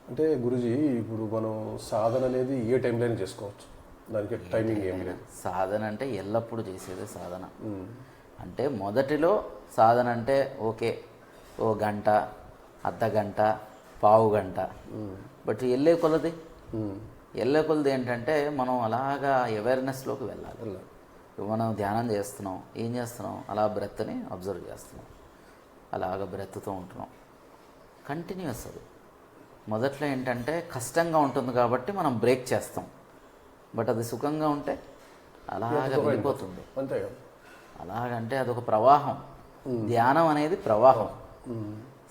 అంటే గురుజీ ఇప్పుడు మనం సాధన అనేది ఏ టైంలో చేసుకోవచ్చు, దానికి టైమింగ్ ఏం లేదు. సాధన అంటే ఎల్లప్పుడూ చేసేదే సాధన. అంటే మొదటిలో సాధన అంటే ఓకే, ఓ గంట, అర్ధ గంట, పావు గంట. బట్ వెళ్ళే కొలది ఏంటంటే మనం అలాగా అవేర్నెస్లోకి వెళ్ళాలి. ఇప్పుడు మనం ధ్యానం చేస్తున్నాం, ఏం చేస్తున్నాం, అలా బ్రెత్ని అబ్జర్వ్ చేస్తున్నాం, అలాగ బ్రెత్తో ఉంటున్నాం కంటిన్యూస్. అది మొదట్లో ఏంటంటే కష్టంగా ఉంటుంది కాబట్టి మనం బ్రేక్ చేస్తాం. బట్ అది సుఖంగా ఉంటే అలాగ వెళ్ళిపోతుంది. అంతే. అలాగంటే అదొక ప్రవాహం. ధ్యానం అనేది ప్రవాహం.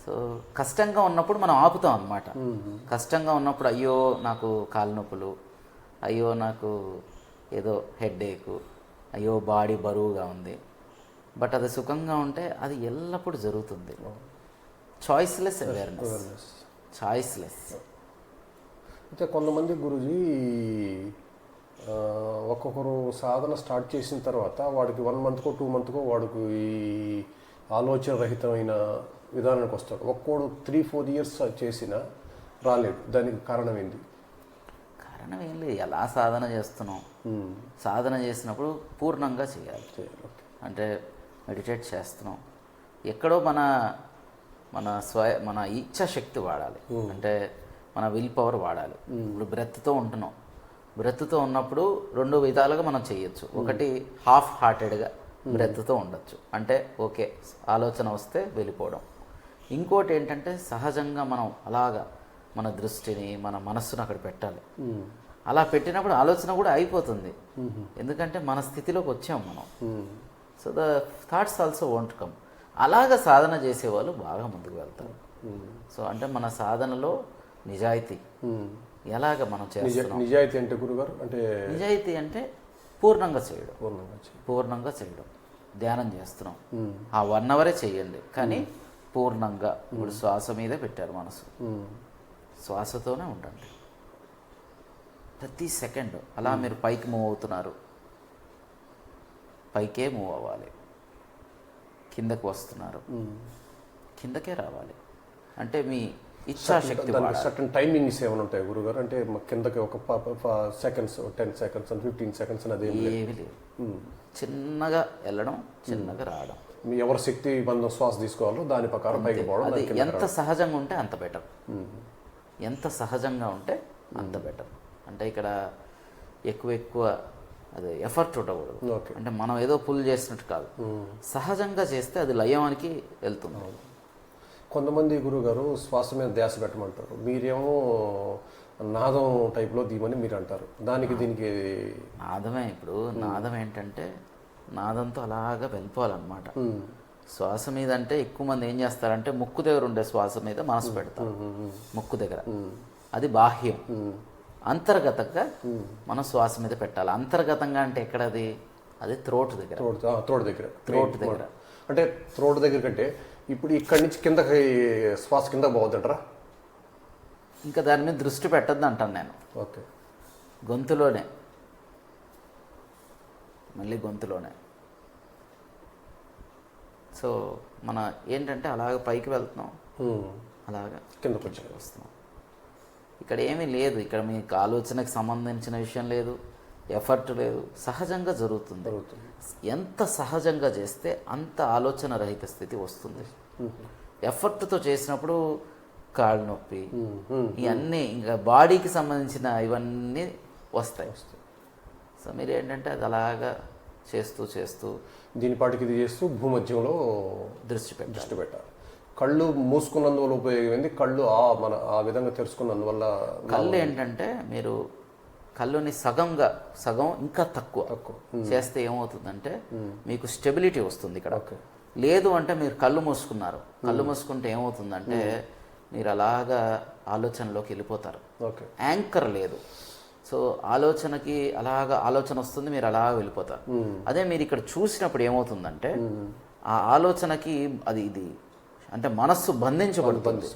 సో కష్టంగా ఉన్నప్పుడు మనం ఆపుతాం అన్నమాట. కష్టంగా ఉన్నప్పుడు అయ్యో నాకు కాలు నొప్పులు, అయ్యో నాకు ఏదో హెడ్ఏక్, అయ్యో బాడీ బరువుగా ఉంది. బట్ అది సుఖంగా ఉంటే అది ఎల్లప్పుడూ జరుగుతుంది. Choiceless awareness, choiceless. అయితే కొంతమంది గురుజీ ఒక్కొక్కరు సాధన స్టార్ట్ చేసిన తర్వాత వాడికి 1 మంత్కో 2 మంత్కో వాడికి ఈ ఆలోచన రహితమైన విధానానికి వస్తాడు. ఒక్కోడు 3-4 ఇయర్స్ చేసినా రాలేడు. దానికి కారణం ఏంటి? కారణం ఏం లేదు, ఎలా సాధన చేస్తున్నాం. సాధన చేసినప్పుడు పూర్ణంగా చేయాలి. అంటే మెడిటేట్ చేస్తున్నాం, ఎక్కడో మన ఇచ్ఛాశక్తి వాడాలి. అంటే మన విల్ పవర్ వాడాలి. ఇప్పుడు బ్రెత్తో ఉంటున్నాం, బ్రెత్తో ఉన్నప్పుడు 2 విధాలుగా మనం చేయొచ్చు. ఒకటి హాఫ్ హార్టెడ్గా బ్రెత్తో ఉండొచ్చు, అంటే ఓకే ఆలోచన వస్తే వెళ్ళిపోవడం. ఇంకోటి ఏంటంటే సహజంగా మనం అలాగా మన దృష్టిని, మన మనస్సును అక్కడ పెట్టాలి. అలా పెట్టినప్పుడు ఆలోచన కూడా అయిపోతుంది, ఎందుకంటే మన స్థితిలోకి వచ్చాం మనం. So the thoughts also won't come. అలాగ సాధన చేసేవాళ్ళు బాగా ముందుకు వెళ్తారు. సో అంటే మన సాధనలో నిజాయితీ ఎలాగ మనం చేస్తున్నాం. నిజాయితీ అంటే గురుగారు అంటే నిజాయితీ అంటే పూర్ణంగా చేయడం. ధ్యానం చేస్తున్నాం, ఆ 1 అవరే చేయండి, కానీ పూర్ణంగా. ఇప్పుడు శ్వాస మీదే పెట్టారు మనసు, శ్వాసతోనే ఉండండి ప్రతి సెకండ్. అలా మీరు పైకి మూవ్ అవుతున్నారు, పైకే మూవ్ అవ్వాలి. కిందకు వస్తున్నారు, కిందకే రావాలి. అంటే మీ ఇచ్ఛాశక్తి. సర్టన్ టైమింగ్స్ ఏమైనా ఉంటాయి గురుగారు? అంటే కిందకి ఒక సెకండ్స్, 10 సెకండ్స్, 15 సెకండ్స్ అనేది ఏమి లేదు. చిన్నగా వెళ్ళడం, చిన్నగా రావడం. ఎవరి శక్తి బంధం శ్వాస తీసుకోవాలో దాని ప్రకారం పైకి పోవడం. అది ఎంత సహజంగా ఉంటే అంత బెటర్. ఎంత సహజంగా ఉంటే అంత బెటర్. అంటే ఇక్కడ ఎక్కువ అది ఎఫర్ట్ ఉండకూడదు. అంటే మనం ఏదో పుల్ చేసినట్టు కాదు, సహజంగా చేస్తే అది లయానికి వెళ్తుంది. కొంతమంది గురుగారు శ్వాస మీద ధ్యాస పెట్టమంటారు, మీరేమో నాదం టైప్లో దీమని మీరు అంటారు. దీనికి నాదమే. ఇప్పుడు నాదం ఏంటంటే నాదంతో అలాగా వెళ్ళిపోవాలన్నమాట. శ్వాస మీద అంటే ఎక్కువ మంది ఏం చేస్తారంటే ముక్కు దగ్గర ఉండే శ్వాస మీద మనసు పెడతారు, ముక్కు దగ్గర. అది బాహ్యం. అంతర్గతంగా మనం శ్వాస మీద పెట్టాలి. అంతర్గతంగా అంటే ఎక్కడది? అది థ్రోట్ దగ్గర. అంటే థ్రోట్ దగ్గర కంటే ఇప్పుడు ఇక్కడి నుంచి కిందకి శ్వాస కింద పోవద్దంటారా? ఇంకా దాని మీద దృష్టి పెట్టద్దు అంటాను నేను. ఓకే. గొంతులోనే, మళ్ళీ గొంతులోనే. సో మన ఏంటంటే అలాగ పైకి వెళ్తున్నాం, అలాగా కిందకి వస్తున్నాం. ఇక్కడ ఏమీ లేదు, ఇక్కడ మీకు ఆలోచనకు సంబంధించిన విషయం లేదు, ఎఫర్ట్ లేదు, సహజంగా జరుగుతుంది. ఎంత సహజంగా చేస్తే అంత ఆలోచన రహిత స్థితి వస్తుంది. ఎఫర్ట్తో చేసినప్పుడు కాళ్ళు నొప్పి, ఇవన్నీ ఇంకా బాడీకి సంబంధించిన ఇవన్నీ వస్తాయి. సో మీరు ఏంటంటే అది అలాగా చేస్తూ దీని పాటికి ఇది చేస్తూ భూమధ్యంలో దృష్టి పెట్టాలి. కళ్ళు మూసుకున్నందువల్ల ఉపయోగం ఏంది? కళ్ళు ఆ విధంగా తెరుచుకున్నందువల్ల కళ్ళు ఏంటంటే మీరు కళ్ళుని సగం ఇంకా తక్కువ చేస్తే ఏమవుతుందంటే మీకు స్టెబిలిటీ వస్తుంది ఇక్కడ. లేదు అంటే మీరు కళ్ళు మూసుకున్నారు, కళ్ళు మూసుకుంటే ఏమవుతుందంటే మీరు అలాగా ఆలోచనలోకి వెళ్ళిపోతారు. యాంకర్ లేదు. సో ఆలోచనకి అలాగా ఆలోచన వస్తుంది, మీరు అలాగా వెళ్ళిపోతారు. అదే మీరు ఇక్కడ చూసినప్పుడు ఏమవుతుందంటే ఆ ఆలోచనకి ఇది అంటే మనస్సు బంధించబడుతుంది.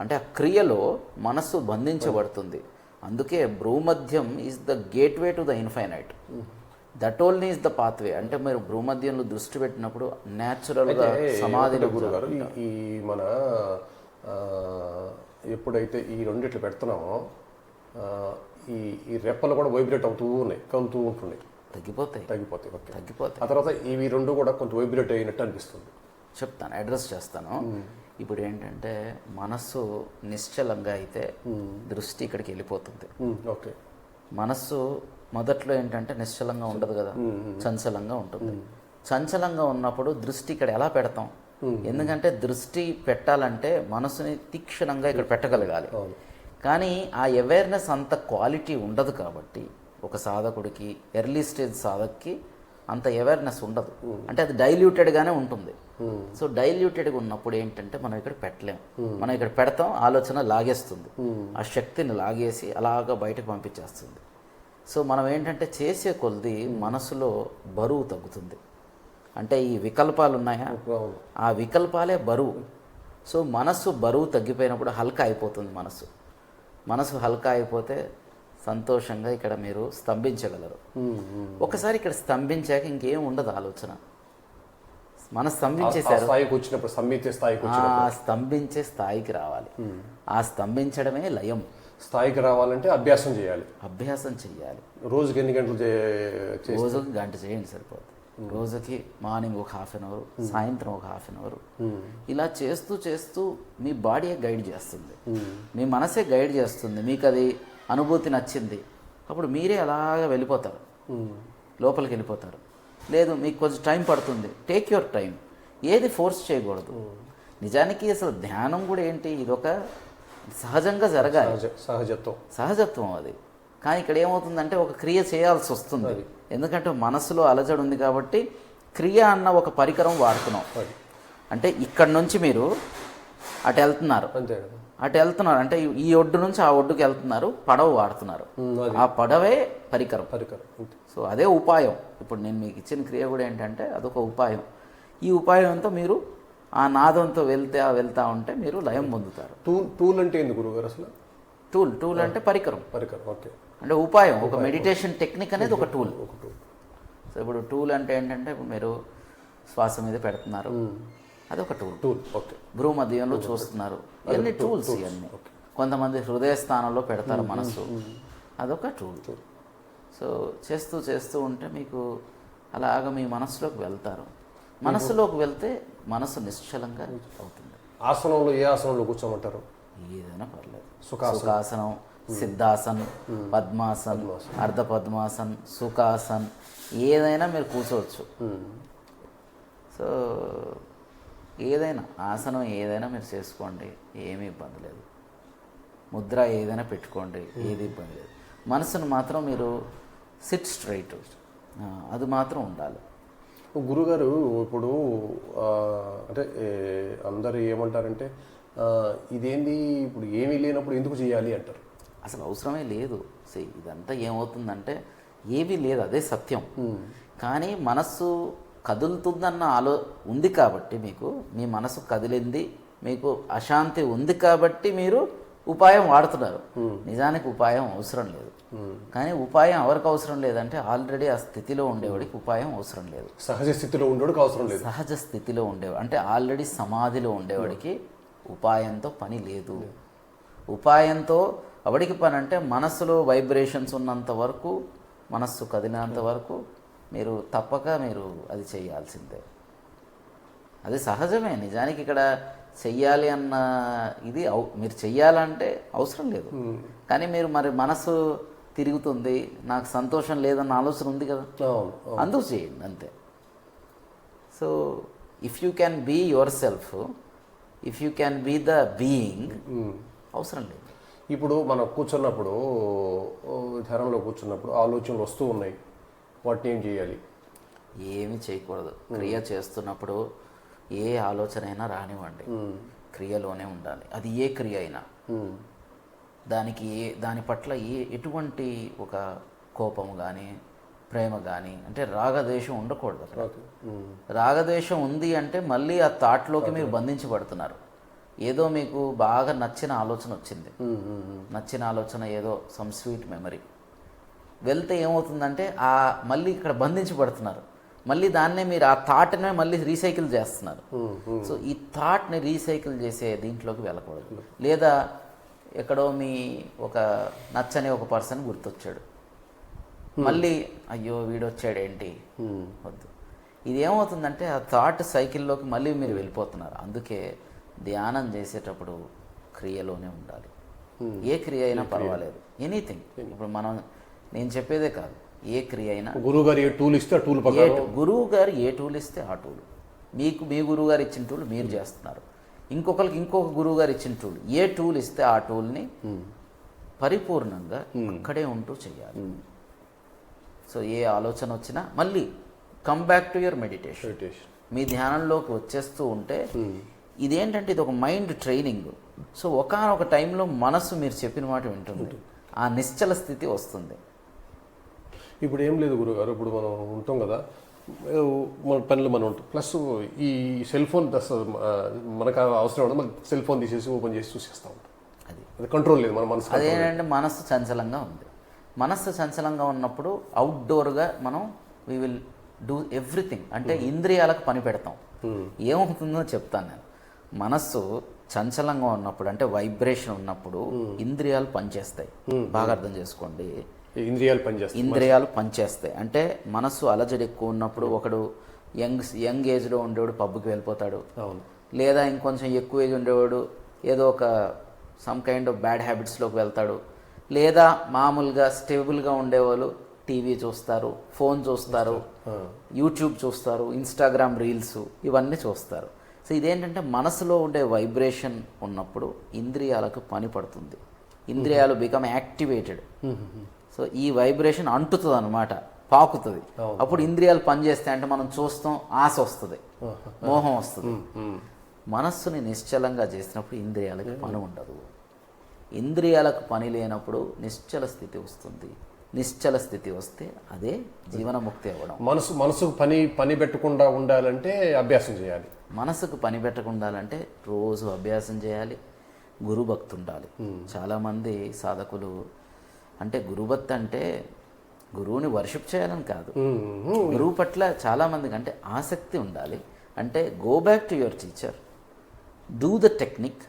అంటే ఆ క్రియలో మనస్సు బంధించబడుతుంది. అందుకే భ్రూమధ్యం is the gateway to the infinite. That only is the pathway. అంటే మీరు భ్రూమధ్యంలో దృష్టి పెట్టినప్పుడు న్యాచురల్గా సమాధిలో గురుగారు ఈ మన ఎప్పుడైతే ఈ రెండిట్లు పెడుతున్నామో ఆ, ఈ ఈ రెప్పలు కూడా వైబ్రేట్ అవుతూ ఉన్నాయి, కలుతూ ఉంటున్నాయి, తగ్గిపోతాయి. ఓకే. తగ్గిపోతాయి. ఆ తర్వాత ఇవి రెండు కూడా కొంచెం వైబ్రేట్ అయినట్టు అనిపిస్తుంది. చెప్తాను, అడ్రస్ చేస్తాను. ఇప్పుడు ఏంటంటే మనస్సు నిశ్చలంగా అయితే దృష్టి ఇక్కడికి వెళ్ళిపోతుంది. ఓకే. మనస్సు మొదట్లో ఏంటంటే నిశ్చలంగా ఉండదు కదా, చంచలంగా ఉంటుంది. చంచలంగా ఉన్నప్పుడు దృష్టి ఇక్కడ ఎలా పెడతాం? ఎందుకంటే దృష్టి పెట్టాలంటే మనసుని తీక్షణంగా ఇక్కడ పెట్టగలగాలి. కానీ ఆ అవేర్నెస్ అంత క్వాలిటీ ఉండదు కాబట్టి ఒక సాధకుడికి, ఎర్లీ స్టేజ్ సాధకుకి అంత అవేర్నెస్ ఉండదు. అంటే అది డైల్యూటెడ్గానే ఉంటుంది. సో డైల్యూటెడ్గా ఉన్నప్పుడు ఏంటంటే మనం ఇక్కడ పెట్టలేము. మనం ఇక్కడ పెడతాం, ఆలోచన లాగేస్తుంది, ఆ శక్తిని లాగేసి అలాగా బయటకు పంపించేస్తుంది. సో మనం ఏంటంటే చేసే కొద్ది మనసులో బరువు తగ్గుతుంది. అంటే ఈ వికల్పాలు ఉన్నాయా, ఆ వికల్పాలే బరువు. సో మనస్సు బరువు తగ్గిపోయినప్పుడు హల్కా అయిపోతుంది. మనసు హల్కా అయిపోతే సంతోషంగా ఇక్కడ మీరు స్తంభించగలరు. ఒకసారి ఇక్కడ స్తంభించాక ఇంకేం ఉండదు ఆలోచన. మనం స్తంభించేశారు, స్తంభించే స్థాయికి రావాలి. ఆ స్తంభించడమే లయం. స్థాయికి రావాలంటే అభ్యాసం చేయాలి. రోజుకి ఎన్ని గంటలు రోజుకి గంట చేయండి సరిపోతుంది. రోజుకి మార్నింగ్ ఒక 1/2 అవర్, సాయంత్రం ఒక 1/2 అవర్. ఇలా చేస్తూ చేస్తూ మీ బాడీ గైడ్ చేస్తుంది, మీ మనసే గైడ్ చేస్తుంది. మీకు అది అనుభూతి నచ్చింది, అప్పుడు మీరే అలాగా వెళ్ళిపోతారు, లోపలికి వెళ్ళిపోతారు. లేదు మీకు కొంచెం టైం పడుతుంది, టేక్ యువర్ టైం. ఏది ఫోర్స్ చేయకూడదు. నిజానికి అసలు ధ్యానం కూడా ఏంటి, ఇదొక సహజంగా జరగాలి, సహజత్వం అది. కానీ ఇక్కడ ఏమవుతుందంటే ఒక క్రియ చేయాల్సి వస్తుంది. ఎందుకంటే మనసులో అలజడి ఉంది కాబట్టి క్రియ అన్న ఒక పరికరం వాడుతున్నాం. అంటే ఇక్కడ నుంచి మీరు అటు వెళ్తున్నారు, అంటే ఈ ఒడ్డు నుంచి ఆ ఒడ్డుకి వెళ్తున్నారు, పడవ వాడుతున్నారు. ఆ పడవే పరికరం. సో అదే ఉపాయం. ఇప్పుడు నేను మీకు ఇచ్చిన క్రియ కూడా ఏంటంటే అదొక ఉపాయం. ఈ ఉపాయంతో మీరు ఆ నాదంతో వెళ్తా ఉంటే మీరు లయం పొందుతారు. టూల్ అంటే ఎందుకు గురుగారు అసలు? టూల్ అంటే పరికరం. ఓకే. అంటే ఉపాయం, ఒక మెడిటేషన్ టెక్నిక్ అనేది ఒక టూల్. సో ఇప్పుడు టూల్ అంటే ఏంటంటే ఇప్పుడు మీరు శ్వాస మీద పెడుతున్నారు, అదొక టూల్. ఓకే. భ్రూ మధ్యంలో చూస్తున్నారు, ఇవన్నీ టూల్స్. ఇవన్నీ కొంతమంది హృదయ స్థానంలో పెడతారు మనసు, అదొక టూల్. సో చేస్తూ చేస్తూ ఉంటే మీకు అలాగ మీ మనసులోకి వెళ్తారు. మనసులోకి వెళ్తే మనసు నిశ్చలంగా అవుతుంది. ఆసనంలో ఏ ఆసనంలో కూర్చోమంటారు? ఏదైనా పర్లేదు. సుఖాసనం, సిద్ధాసన్, పద్మాసన్, అర్ధ పద్మాసన్, సుఖాసన్, ఏదైనా మీరు కూర్చోవచ్చు. సో ఏదైనా ఆసనం ఏదైనా మీరు చేసుకోండి, ఏమీ ఇబ్బంది లేదు. ముద్ర ఏదైనా పెట్టుకోండి, ఏది ఇబ్బంది లేదు. మనసును మాత్రం మీరు సిట్ స్ట్రైట్, అది మాత్రం ఉండాలి. గురుగారు ఇప్పుడు అంటే అందరు ఏమంటారంటే ఇదేంది ఇప్పుడు ఏమీ లేనప్పుడు ఎందుకు చేయాలి అంటారు. అసలు అవసరమే లేదు. ఇదంతా ఏమవుతుందంటే ఏమీ లేదు, అదే సత్యం. కానీ మనస్సు కదులుతుందన్న ఉంది కాబట్టి మీకు, మీ మనసు కదిలింది, మీకు అశాంతి ఉంది కాబట్టి మీరు ఉపాయం వాడుతున్నారు. నిజానికి ఉపాయం అవసరం లేదు. కానీ ఉపాయం ఎవరికి అవసరం లేదంటే ఆల్రెడీ ఆ స్థితిలో ఉండేవాడికి ఉపాయం అవసరం లేదు. సహజ స్థితిలో ఉండేవాడికి అవసరం లేదు. సహజ స్థితిలో ఉండేవాడు అంటే ఆల్రెడీ సమాధిలో ఉండేవాడికి ఉపాయంతో పని లేదు. ఉపాయంతో ఎవడికి పని అంటే మనస్సులో వైబ్రేషన్స్ ఉన్నంత వరకు, మనస్సు కదిలినంత వరకు మీరు తప్పక మీరు అది చేయాల్సిందే. అది సహజమే. నిజానికి ఇక్కడ చెయ్యాలి అన్న ఇది మీరు చెయ్యాలంటే అవసరం లేదు. కానీ మీరు మరి మనసు తిరుగుతుంది, నాకు సంతోషం లేదన్న ఆలోచన ఉంది కదా, అందుకు చేయండి అంతే. So if you can be yourself, if you can be the being, అవసరం లేదు. ఇప్పుడు మనం కూర్చున్నప్పుడు, ధ్యానంలో కూర్చున్నప్పుడు ఆలోచనలు వస్తూ ఉన్నాయి, వాటిని ఏం చేయాలి? ఏమి చేయకూడదు. క్రియ చేస్తున్నప్పుడు ఏ ఆలోచన అయినా రానివ్వండి, క్రియలోనే ఉండాలి. అది ఏ క్రియ అయినా దాని పట్ల ఎటువంటి ఒక కోపము కానీ ప్రేమ కానీ, అంటే రాగద్వేషం ఉండకూడదు. రాగద్వేషం ఉంది అంటే మళ్ళీ ఆ థాట్లోకి మీరు బంధించబడుతున్నారు. ఏదో మీకు బాగా నచ్చిన ఆలోచన వచ్చింది, నచ్చిన ఆలోచన ఏదో సమ్ స్వీట్ మెమరీ వెళ్తే ఏమవుతుందంటే మళ్ళీ ఇక్కడ బంధించబడుతున్నారు. మళ్ళీ దాన్నే మీరు ఆ థాట్నే మళ్ళీ రీసైకిల్ చేస్తున్నారు. సో ఈ థాట్ని రీసైకిల్ చేసే దీంట్లోకి వెళ్ళకూడదు. లేదా ఎక్కడో మీ ఒక నచ్చని ఒక పర్సన్ గుర్తొచ్చాడు, మళ్ళీ అయ్యో వీడు వచ్చాడేంటి, వద్దు. ఇది ఏమవుతుందంటే ఆ థాట్ సైకిల్లోకి మళ్ళీ మీరు వెళ్ళిపోతున్నారు. అందుకే ధ్యానం చేసేటప్పుడు క్రియలోనే ఉండాలి. ఏ క్రియ అయినా పర్వాలేదు, ఎనీథింగ్. ఇప్పుడు నేను చెప్పేదే కాదు, ఏ క్రియ అయినా గురువు గారు ఏ టూల్ ఇస్తే ఆ టూల్ గురువు గారు ఏ టూల్ ఇస్తే ఆ టూల్, మీ గురువు గారు ఇచ్చిన టూల్ మీరు చేస్తున్నారు. ఇంకొకరికి ఇంకొక గురువు గారు ఇచ్చిన టూల్, ఏ టూల్ ఇస్తే ఆ టూల్ని పరిపూర్ణంగా అక్కడే ఉంటూ చేయాలి. సో ఏ ఆలోచన వచ్చినా మళ్ళీ come back to your meditation. మీ ధ్యానంలోకి వచ్చేస్తూ ఉంటే ఇదేంటంటే ఇది ఒక మైండ్ ట్రైనింగ్. సో ఒకానొక టైంలో మనసు మీరు చెప్పిన మాట వింటుంది, ఆ నిశ్చల స్థితి వస్తుంది. ఇప్పుడు ఏం లేదు గురుగారు, ఇప్పుడు మనం ఉంటాం కదా, మన పనులు మనం ఉంటాం, ప్లస్ ఈ సెల్ ఫోన్ మనకు అవసరం ఉండదు, మనకి సెల్ ఫోన్ తీసేసి ఓపెన్ చేసి చూసేస్తూ ఉంటాం. అది కంట్రోల్ లేదు మన మనసు. అదేంటంటే మనస్సు చంచలంగా ఉంది. మనస్సు చంచలంగా ఉన్నప్పుడు అవుట్డోర్గా మనం వీ విల్ డూ ఎవ్రీథింగ్, అంటే ఇంద్రియాలకు పని పెడతాం. ఏమవుతుందో చెప్తాను నేను. మనస్సు చంచలంగా ఉన్నప్పుడు అంటే వైబ్రేషన్ ఉన్నప్పుడు ఇంద్రియాలు పనిచేస్తాయి. బాగా అర్థం చేసుకోండి, ఇంద్రియాలు పనిచేస్తాయి. అంటే మనస్సు అలజడి ఎక్కువ ఉన్నప్పుడు ఒకడు యంగ్ ఏజ్లో ఉండేవాడు పబ్కి వెళ్ళిపోతాడు, లేదా ఇంకొంచెం ఎక్కువ ఏజ్ ఉండేవాడు ఏదో ఒక సమ్ కైండ్ ఆఫ్ బ్యాడ్ హ్యాబిట్స్లోకి వెళ్తాడు, లేదా మామూలుగా స్టేబుల్గా ఉండేవాళ్ళు టీవీ చూస్తారు, ఫోన్ చూస్తారు, యూట్యూబ్ చూస్తారు, ఇన్స్టాగ్రామ్ రీల్స్ ఇవన్నీ చూస్తారు. సో ఇదేంటంటే మనసులో ఉండే వైబ్రేషన్ ఉన్నప్పుడు ఇంద్రియాలకు పని పడుతుంది, ఇంద్రియాలు బికమ్ యాక్టివేటెడ్. సో ఈ వైబ్రేషన్ అంటుతుంది అనమాట, పాకుతుంది. అప్పుడు ఇంద్రియాలు పనిచేస్తాయి, అంటే మనం చూస్తాం, ఆశ వస్తుంది, మోహం వస్తుంది. మనస్సుని నిశ్చలంగా చేసినప్పుడు ఇంద్రియాలకి పని ఉండదు. ఇంద్రియాలకు పని లేనప్పుడు నిశ్చల స్థితి వస్తుంది. నిశ్చల స్థితి వస్తే అదే జీవనముక్తి అవ్వడం. మనసుకు పని పెట్టకుండా ఉండాలంటే అభ్యాసం చేయాలి. మనసుకు పని పెట్టకుండా ఉండాలంటే రోజు అభ్యాసం చేయాలి, గురుభక్తి ఉండాలి. చాలామంది సాధకులు అంటే గురుభక్తి అంటే గురువుని వర్షిప్ చేయాలని కాదు, గురువు పట్ల చాలామందికి అంటే ఆసక్తి ఉండాలి. అంటే go back to your teacher, do the technique,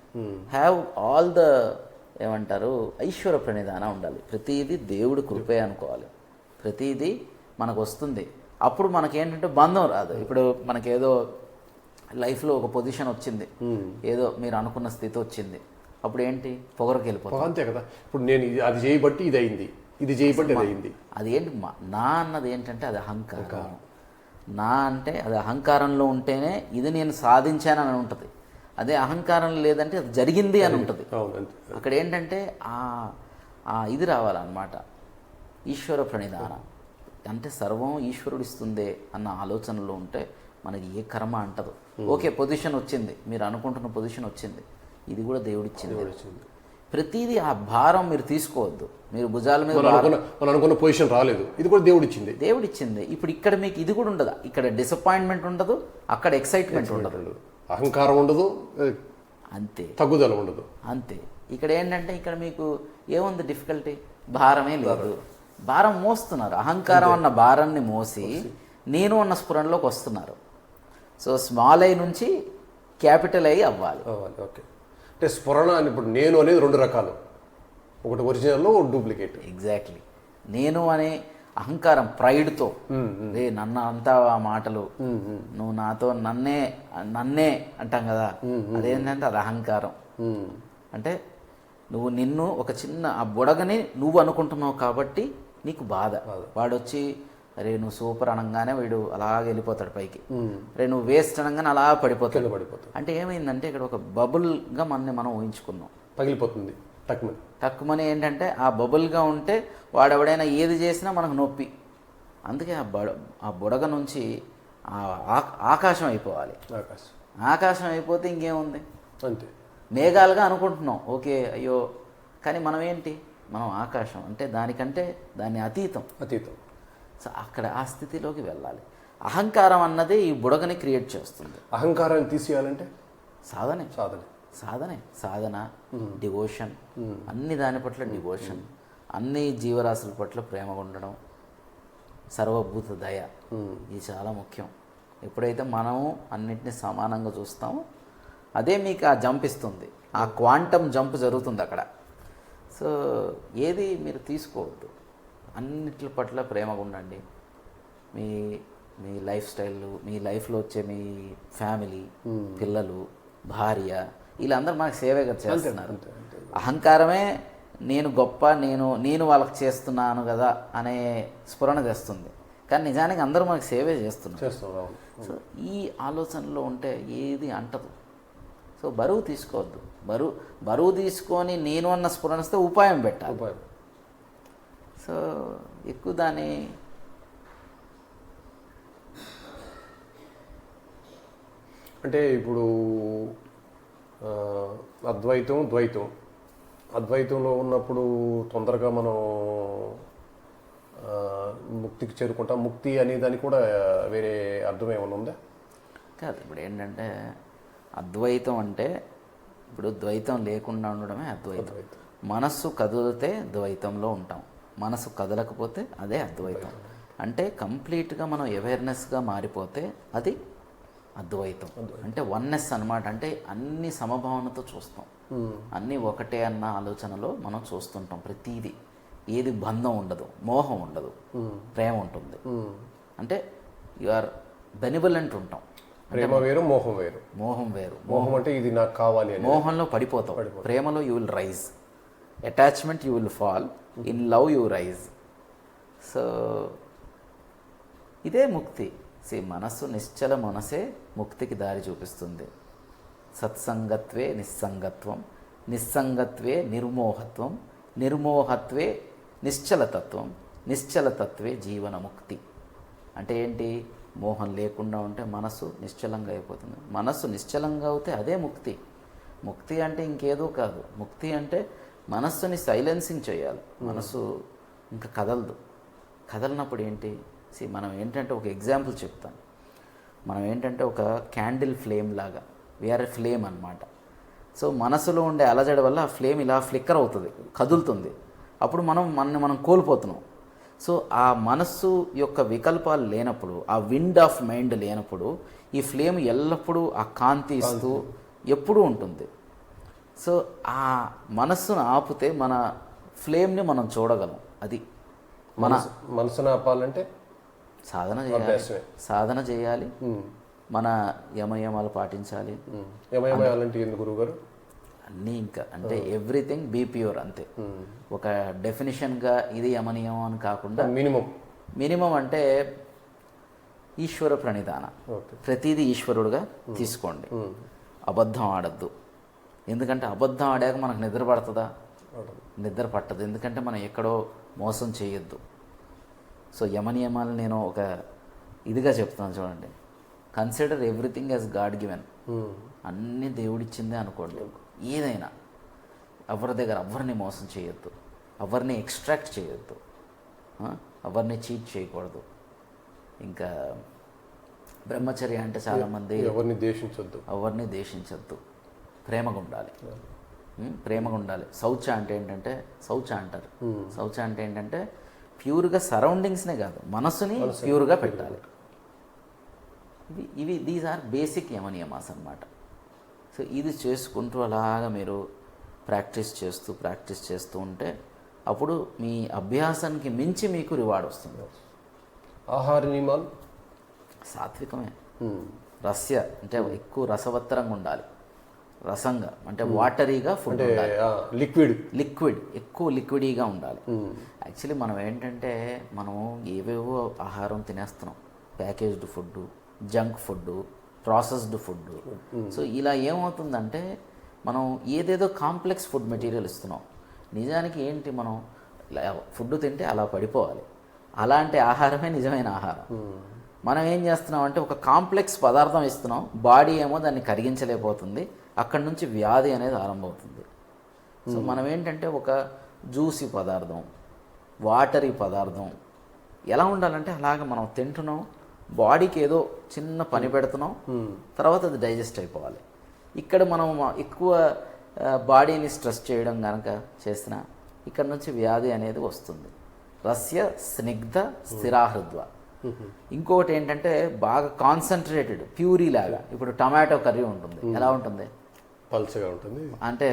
have all the ఏమంటారు ఐశ్వర్య ప్రణిధాన ఉండాలి. ప్రతిదీ దేవుడి కృపే అనుకోవాలి, ప్రతిదీ మనకు వస్తుంది. అప్పుడు మనకేంటంటే బంధం రాదు. ఇప్పుడు మనకేదో లైఫ్లో ఒక పొజిషన్ వచ్చింది, ఏదో మీరు అనుకున్న స్థితి వచ్చింది, అప్పుడు ఏంటి పొగరకి వెళ్ళిపోతాం. అంతే కదా. ఇప్పుడు నేను అది చేయబట్టి ఇది అయింది, ఇది చేయబట్టి అది అయింది. అదేంటి నా అన్నది ఏంటంటే అది అహంకారం. నా అంటే అది అహంకారంలో ఉంటేనే ఇది నేను సాధించానని ఉంటుంది. అదే అహంకారం లేదంటే అది జరిగింది అని ఉంటుంది. అక్కడ ఏంటంటే ఇది రావాలన్నమాట, ఈశ్వర ప్రణిధాన. అంటే సర్వం ఈశ్వరుడు ఇస్తుందే అన్న ఆలోచనలో ఉంటే మనకి ఏ కర్మ అంటదు. ఓకే, పొజిషన్ వచ్చింది, మీరు అనుకుంటున్న పొజిషన్ వచ్చింది, ఇది కూడా దేవుడిచ్చింది. ప్రతిదీ ఆ భారం మీరు తీసుకోవద్దు. మీరు భుజాల మీద అనుకున్న పొజిషన్ రాలేదు, ఇది కూడా దేవుడిచ్చింది. ఇప్పుడు ఇక్కడ మీకు ఇది కూడా ఉండదు. ఇక్కడ డిసప్పాయింట్మెంట్ ఉండదు, అక్కడ ఎక్సైట్మెంట్ ఉండదు, అహంకారం ఉండదు, అంతే, తగ్గుదల ఉండదు, అంతే. ఇక్కడ ఏంటంటే ఇక్కడ మీకు ఏముంది డిఫికల్టీ, భారమే లేదు. భారం మోస్తున్నారు, అహంకారం అన్న భారాన్ని మోసి నేను అన్న స్ఫురణలోకి వస్తున్నారు. సో స్మాల్ ఐ నుంచి క్యాపిటల్ ఐ అవ్వాలి. ఓకే, అంటే స్ఫురణ అని ఇప్పుడు నేను అనేది రెండు రకాలు, ఒకటి ఒరిజినల్, డూప్లికేట్. ఎగ్జాక్ట్లీ. నేను అనే అహంకారం ప్రైడ్తో, రే నన్ను అంతా ఆ మాటలు, నువ్వు నాతో నన్నే అంటాం కదా, అదేంటంటే అది అహంకారం. అంటే నువ్వు నిన్ను ఒక చిన్న ఆ బుడగని నువ్వు అనుకుంటున్నావు కాబట్టి నీకు బాధ. వాడొచ్చి రే నువ్వు సూపర్ అనగానే వీడు అలాగే వెళ్ళిపోతాడు పైకి, రే నువ్వు వేస్ట్ అనగానే అలా పడిపోతాడు. అంటే ఏమైందంటే ఇక్కడ ఒక బబుల్గా మనం ఊహించుకున్నాం, పగిలిపోతుంది తక్కువని. ఏంటంటే ఆ బబుల్గా ఉంటే వాడెవడైనా ఏది చేసినా మనకు నొప్పి. అందుకే ఆ బుడగ నుంచి ఆకాశం అయిపోవాలి. ఆకాశం అయిపోతే ఇంకేముంది, అంతే. మేఘాలుగా అనుకుంటున్నాం, ఓకే అయ్యో, కానీ మనం ఏంటి, మనం ఆకాశం అంటే దానికంటే దాన్ని అతీతం. సో అక్కడ ఆ స్థితిలోకి వెళ్ళాలి. అహంకారం అన్నది ఈ బుడగని క్రియేట్ చేస్తుంది. అహంకారాన్ని తీసేయాలంటే సాధన, డివోషన్, అన్ని దాని పట్ల డివోషన్, అన్ని జీవరాశుల పట్ల ప్రేమగా ఉండడం, సర్వభూత దయ, ఇది చాలా ముఖ్యం. ఎప్పుడైతే మనము అన్నింటినీ సమానంగా చూస్తామో అదే మీకు ఆ జంప్ ఇస్తుంది. ఆ క్వాంటమ్ జంప్ జరుగుతుంది అక్కడ. సో ఏది మీరు తీసుకోవద్దు, అన్నిటి పట్ల ప్రేమగా ఉండండి. మీ మీ లైఫ్ స్టైల్, మీ లైఫ్లో వచ్చే మీ ఫ్యామిలీ, పిల్లలు, భార్య, వీళ్ళందరూ మనకు సేవే కదా చేస్తున్నారు. అహంకారమే నేను గొప్ప, నేను వాళ్ళకి చేస్తున్నాను కదా అనే స్ఫురణ తెస్తుంది. కానీ నిజానికి అందరూ మనకు సేవే చేస్తున్నారు. సో ఈ ఆలోచనలో ఉంటే ఏది అంటదు. సో బరువు తీసుకోవద్దు. బరువు తీసుకొని నేను అన్న స్ఫురణ వస్తే ఉపాయం పెట్టాలి. సో ఎక్కువ దాన్ని అంటే ఇప్పుడు అద్వైతం, ద్వైతం. అద్వైతంలో ఉన్నప్పుడు తొందరగా మనం ముక్తికి చేరుకుంటాం. ముక్తి అనే దానికి కూడా వేరే అర్థం ఏమైనా ఉందా? కాదు. ఇప్పుడు ఏంటంటే అద్వైతం అంటే ఇప్పుడు ద్వైతం లేకుండా ఉండడమే అద్వైతం. మనస్సు కదిలితే ద్వైతంలో ఉంటాం, మనసు కదలకపోతే అదే అద్వైతం. అంటే కంప్లీట్గా మనం అవేర్నెస్గా మారిపోతే అది అద్వైతం. అంటే వన్నెస్ అన్నమాట. అంటే అన్ని సమభావనతో చూస్తాం, అన్నీ ఒకటే అన్న ఆలోచనలో మనం చూస్తుంటాం. ప్రతీది ఏది బంధం ఉండదు, మోహం ఉండదు, ప్రేమ ఉంటుంది. అంటే యు ఆర్ బెనివలెంట్ ఉంటాం. ప్రేమ వేరు, మోహం వేరు. మోహం వేరు. మోహం అంటే ఇది నాకు కావాలి అని. మోహంలో పడిపోతాం. ప్రేమలో you will rise, attachment you will fall, in love you rise. So ఇదే ముక్తి. మనస్సు నిశ్చల మనసే ముక్తికి దారి చూపిస్తుంది. సత్సంగత్వే నిస్సంగత్వం, నిస్సంగత్వే నిర్మోహత్వం, నిర్మోహత్వే నిశ్చలతత్వం, నిశ్చలతత్వే జీవన ముక్తి. అంటే ఏంటి? మోహం లేకుండా ఉంటే మనసు నిశ్చలంగా అయిపోతుంది. మనస్సు నిశ్చలంగా అవుతే అదే ముక్తి. ముక్తి అంటే ఇంకేదో కాదు. ముక్తి అంటే మనస్సుని సైలెన్సింగ్ చేయాలి. మనసు ఇంకా కదలదు. కదలనప్పుడు ఏంటి? మనం ఏంటంటే ఒక ఎగ్జాంపుల్ చెప్తాను. మనం ఏంటంటే ఒక క్యాండిల్ ఫ్లేమ్ లాగా, వీఆర్ ఫ్లేమ్ అన్నమాట. సో మనసులో ఉండే అలజడి వల్ల ఆ ఫ్లేమ్ ఇలా ఫ్లిక్కర్ అవుతుంది, కదులుతుంది. అప్పుడు మనం కోల్పోతున్నాం. సో ఆ మనస్సు యొక్క వికల్పాలు లేనప్పుడు, ఆ విండ్ ఆఫ్ మైండ్ లేనప్పుడు ఈ ఫ్లేమ్ ఎల్లప్పుడూ ఆ కాంతి ఇస్తూ ఎప్పుడూ ఉంటుంది. సో ఆ మనస్సును ఆపితే మన ఫ్లేమ్ని మనం చూడగలం. అది మనసును ఆపాలంటే సాధన చేయాలి. మన యమయమాలు పాటించాలి. యమయమాలంటే ఎందుకు గురువుగారు? అన్నీ ఇంకా అంటే ఎవ్రీథింగ్ బీ ప్యూర్ అంతే. ఒక డెఫినేషన్గా ఇది యమనియమం అని కాకుండా మినిమం అంటే ఈశ్వర ప్రణిధాన. ప్రతిదీ ఈశ్వరుడుగా తీసుకోండి. అబద్ధం ఆడద్దు. ఎందుకంటే అబద్ధం ఆడాక మనకు నిద్ర పడుతుందా? నిద్ర పట్టదు. ఎందుకంటే మనం ఎక్కడో మోసం చేయొద్దు. సో యమనియమాలు నేను ఒక ఇదిగా చెప్తాను చూడండి. Consider everything as God given. అన్నీ దేవుడిచ్చిందే అనుకోండి. ఏదైనా ఎవరి దగ్గర ఎవరిని మోసం చేయొద్దు, ఎవరిని ఎక్స్ట్రాక్ట్ చేయొద్దు, ఎవరిని చీట్ చేయకూడదు. ఇంకా బ్రహ్మచర్య అంటే చాలామంది ఎవరిని దేశించొద్దు, ప్రేమగా ఉండాలి. ప్రేమగా ఉండాలి. శౌచ అంటే ఏంటంటే శౌచ అంటే ఏంటంటే ప్యూర్గా సరౌండింగ్స్నే కాదు, మనసుని ప్యూర్గా పెట్టాలి. దీస్ ఆర్ బేసిక్ యమనియమాస్ అన్నమాట. సో ఇది చేసుకుంటూ అలాగా మీరు ప్రాక్టీస్ చేస్తూ ఉంటే అప్పుడు మీ అభ్యాసానికి మించి మీకు రివార్డ్ వస్తుంది. ఆహార నియమాలు సాత్వికమే. రస్య అంటే ఎక్కువ రసవత్తరంగా ఉండాలి. రసంగా అంటే వాటరీగా ఫుడ్ ఉండాలి. లిక్విడ్ ఎక్కువ లిక్విడీగా ఉండాలి. యాక్చువల్లీ మనం ఏంటంటే మనం ఏవేవో ఆహారం తినేస్తున్నాం. Packaged food, junk food, processed food. So ఇలా ఏమవుతుందంటే మనం ఏదేదో కాంప్లెక్స్ ఫుడ్ మెటీరియల్ ఇస్తున్నాం. నిజానికి ఏంటి, మనం ఫుడ్ తింటే అలా పడిపోవాలి. అలాంటి ఆహారమే నిజమైన ఆహారం. మనం ఏం చేస్తున్నాం అంటే ఒక కాంప్లెక్స్ పదార్థం ఇస్తున్నాం, బాడీ ఏమో దాన్ని కరిగించలేకపోతుంది. అక్కడి నుంచి వ్యాధి అనేది ఆరంభమవుతుంది. సో మనం ఏంటంటే ఒక జ్యూసీ పదార్థం, వాటరీ పదార్థం ఎలా ఉండాలంటే అలాగ మనం తింటున్నాం, బాడీకి ఏదో చిన్న పని పెడుతున్నాం, తర్వాత అది డైజెస్ట్ అయిపోవాలి. ఇక్కడ మనం ఎక్కువ బాడీని స్ట్రెస్ చేయడం కనుక చేసినా ఇక్కడ నుంచి వ్యాధి అనేది వస్తుంది. రస్య స్నిగ్ధ స్థిరాహృద్వ. ఇంకొకటి ఏంటంటే బాగా కాన్సన్ట్రేటెడ్ ప్యూరీ లాగా. ఇప్పుడు టమాటో కర్రీ ఉంటుంది, ఎలా ఉంటుంది? పల్చగా ఉంటుంది. అంటే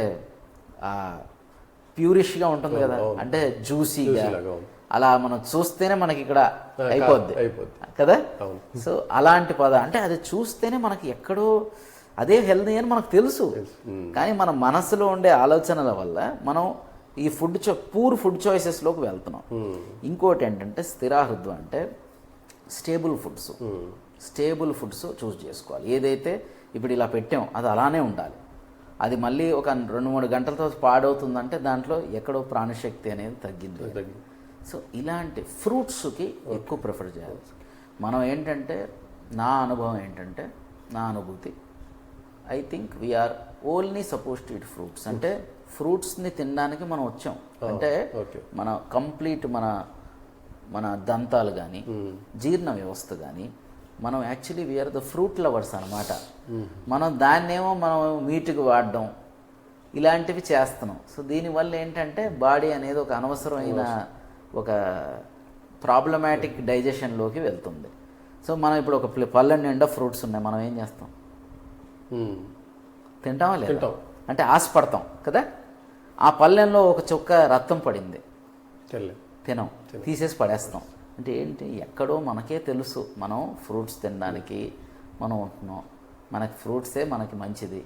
ప్యూరిష్గా ఉంటుంది కదా, అంటే జ్యూసీగా, లాగా ఉంది. అలా మనం చూస్తేనే మనకి ఇక్కడ అయిపోద్ది అయిపోద్ది కదా. అవును. సో అలాంటి అంటే అది చూస్తేనే మనకి ఎక్కడో అదే హెల్దీ అని మనకు తెలుసు, కానీ మన మనసులో ఉండే ఆలోచనల వల్ల మనం ఈ పూర్ ఫుడ్ చాయిసెస్లోకి వెళ్తున్నాం. ఇంకోటి ఏంటంటే స్థిరాహృద్వం అంటే స్టేబుల్ ఫుడ్స్ చూస్ చేసుకోవాలి. ఏదైతే ఇప్పుడు ఇలా పెట్టాం అది అలానే ఉండాలి. అది మళ్ళీ ఒక 2-3 గంటల తర్వాత పాడవుతుందంటే దాంట్లో ఎక్కడో ప్రాణశక్తి అనేది తగ్గింది. సో ఇలాంటి ఫ్రూట్స్కి ఎక్కువ ప్రిఫర్ చేయాలి. మనం ఏంటంటే నా అనుభూతి I think we are only suppose to eat fruits. అంటే ఫ్రూట్స్ని తినడానికి మనం వచ్చాం అంటే మన కంప్లీట్ మన దంతాలు కానీ జీర్ణ వ్యవస్థ కానీ మనం actually we are the fruit lovers అనమాట. మనం దాన్నేమో మనం మీటుకు వాడడం ఇలాంటివి చేస్తున్నాం. సో దీనివల్ల ఏంటంటే బాడీ అనేది ఒక అనవసరమైన ఒక ప్రాబ్లమాటిక్ డైజెషన్లోకి వెళ్తుంది. సో మనం ఇప్పుడు ఒక పళ్ళ నిండా ఫ్రూట్స్ ఉన్నాయి, మనం ఏం చేస్తాం? తింటామా లేదా? అంటే ఆశపడతాం కదా. ఆ పళ్ళెంలో ఒక చుక్క రక్తం పడింది, తినం, తీసేసి పడేస్తాం. అంటే ఏంటి, ఎక్కడో మనకే తెలుసు మనం ఫ్రూట్స్ తినడానికి మనం ఉంటున్నాం, మనకి ఫ్రూట్సే మనకి మంచిది.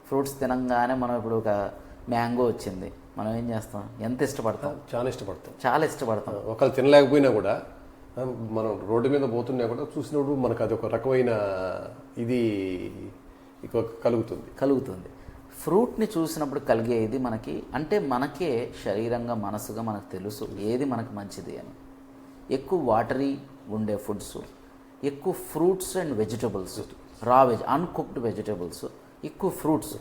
ఫ్రూట్స్ తినంగానే మనం ఇప్పుడు ఒక మ్యాంగో వచ్చింది, మనం ఏం చేస్తాం? ఎంత ఇష్టపడతాం? చాలా ఇష్టపడతాం. ఒకళ్ళు తినలేకపోయినా కూడా మనం రోడ్డు మీద పోతున్నా కూడా చూసినప్పుడు మనకు అది ఒక రకమైన ఇది కలుగుతుంది. ఫ్రూట్ని చూసినప్పుడు కలిగేది మనకి అంటే మనకే శరీరంగా మనసుగా మనకు తెలుసు ఏది మనకు మంచిది అని. ఎక్కువ వాటరీ ఉండే ఫుడ్స్, ఎక్కువ fruits and vegetables, uncooked vegetables, ఎక్కువ ఫ్రూట్స్,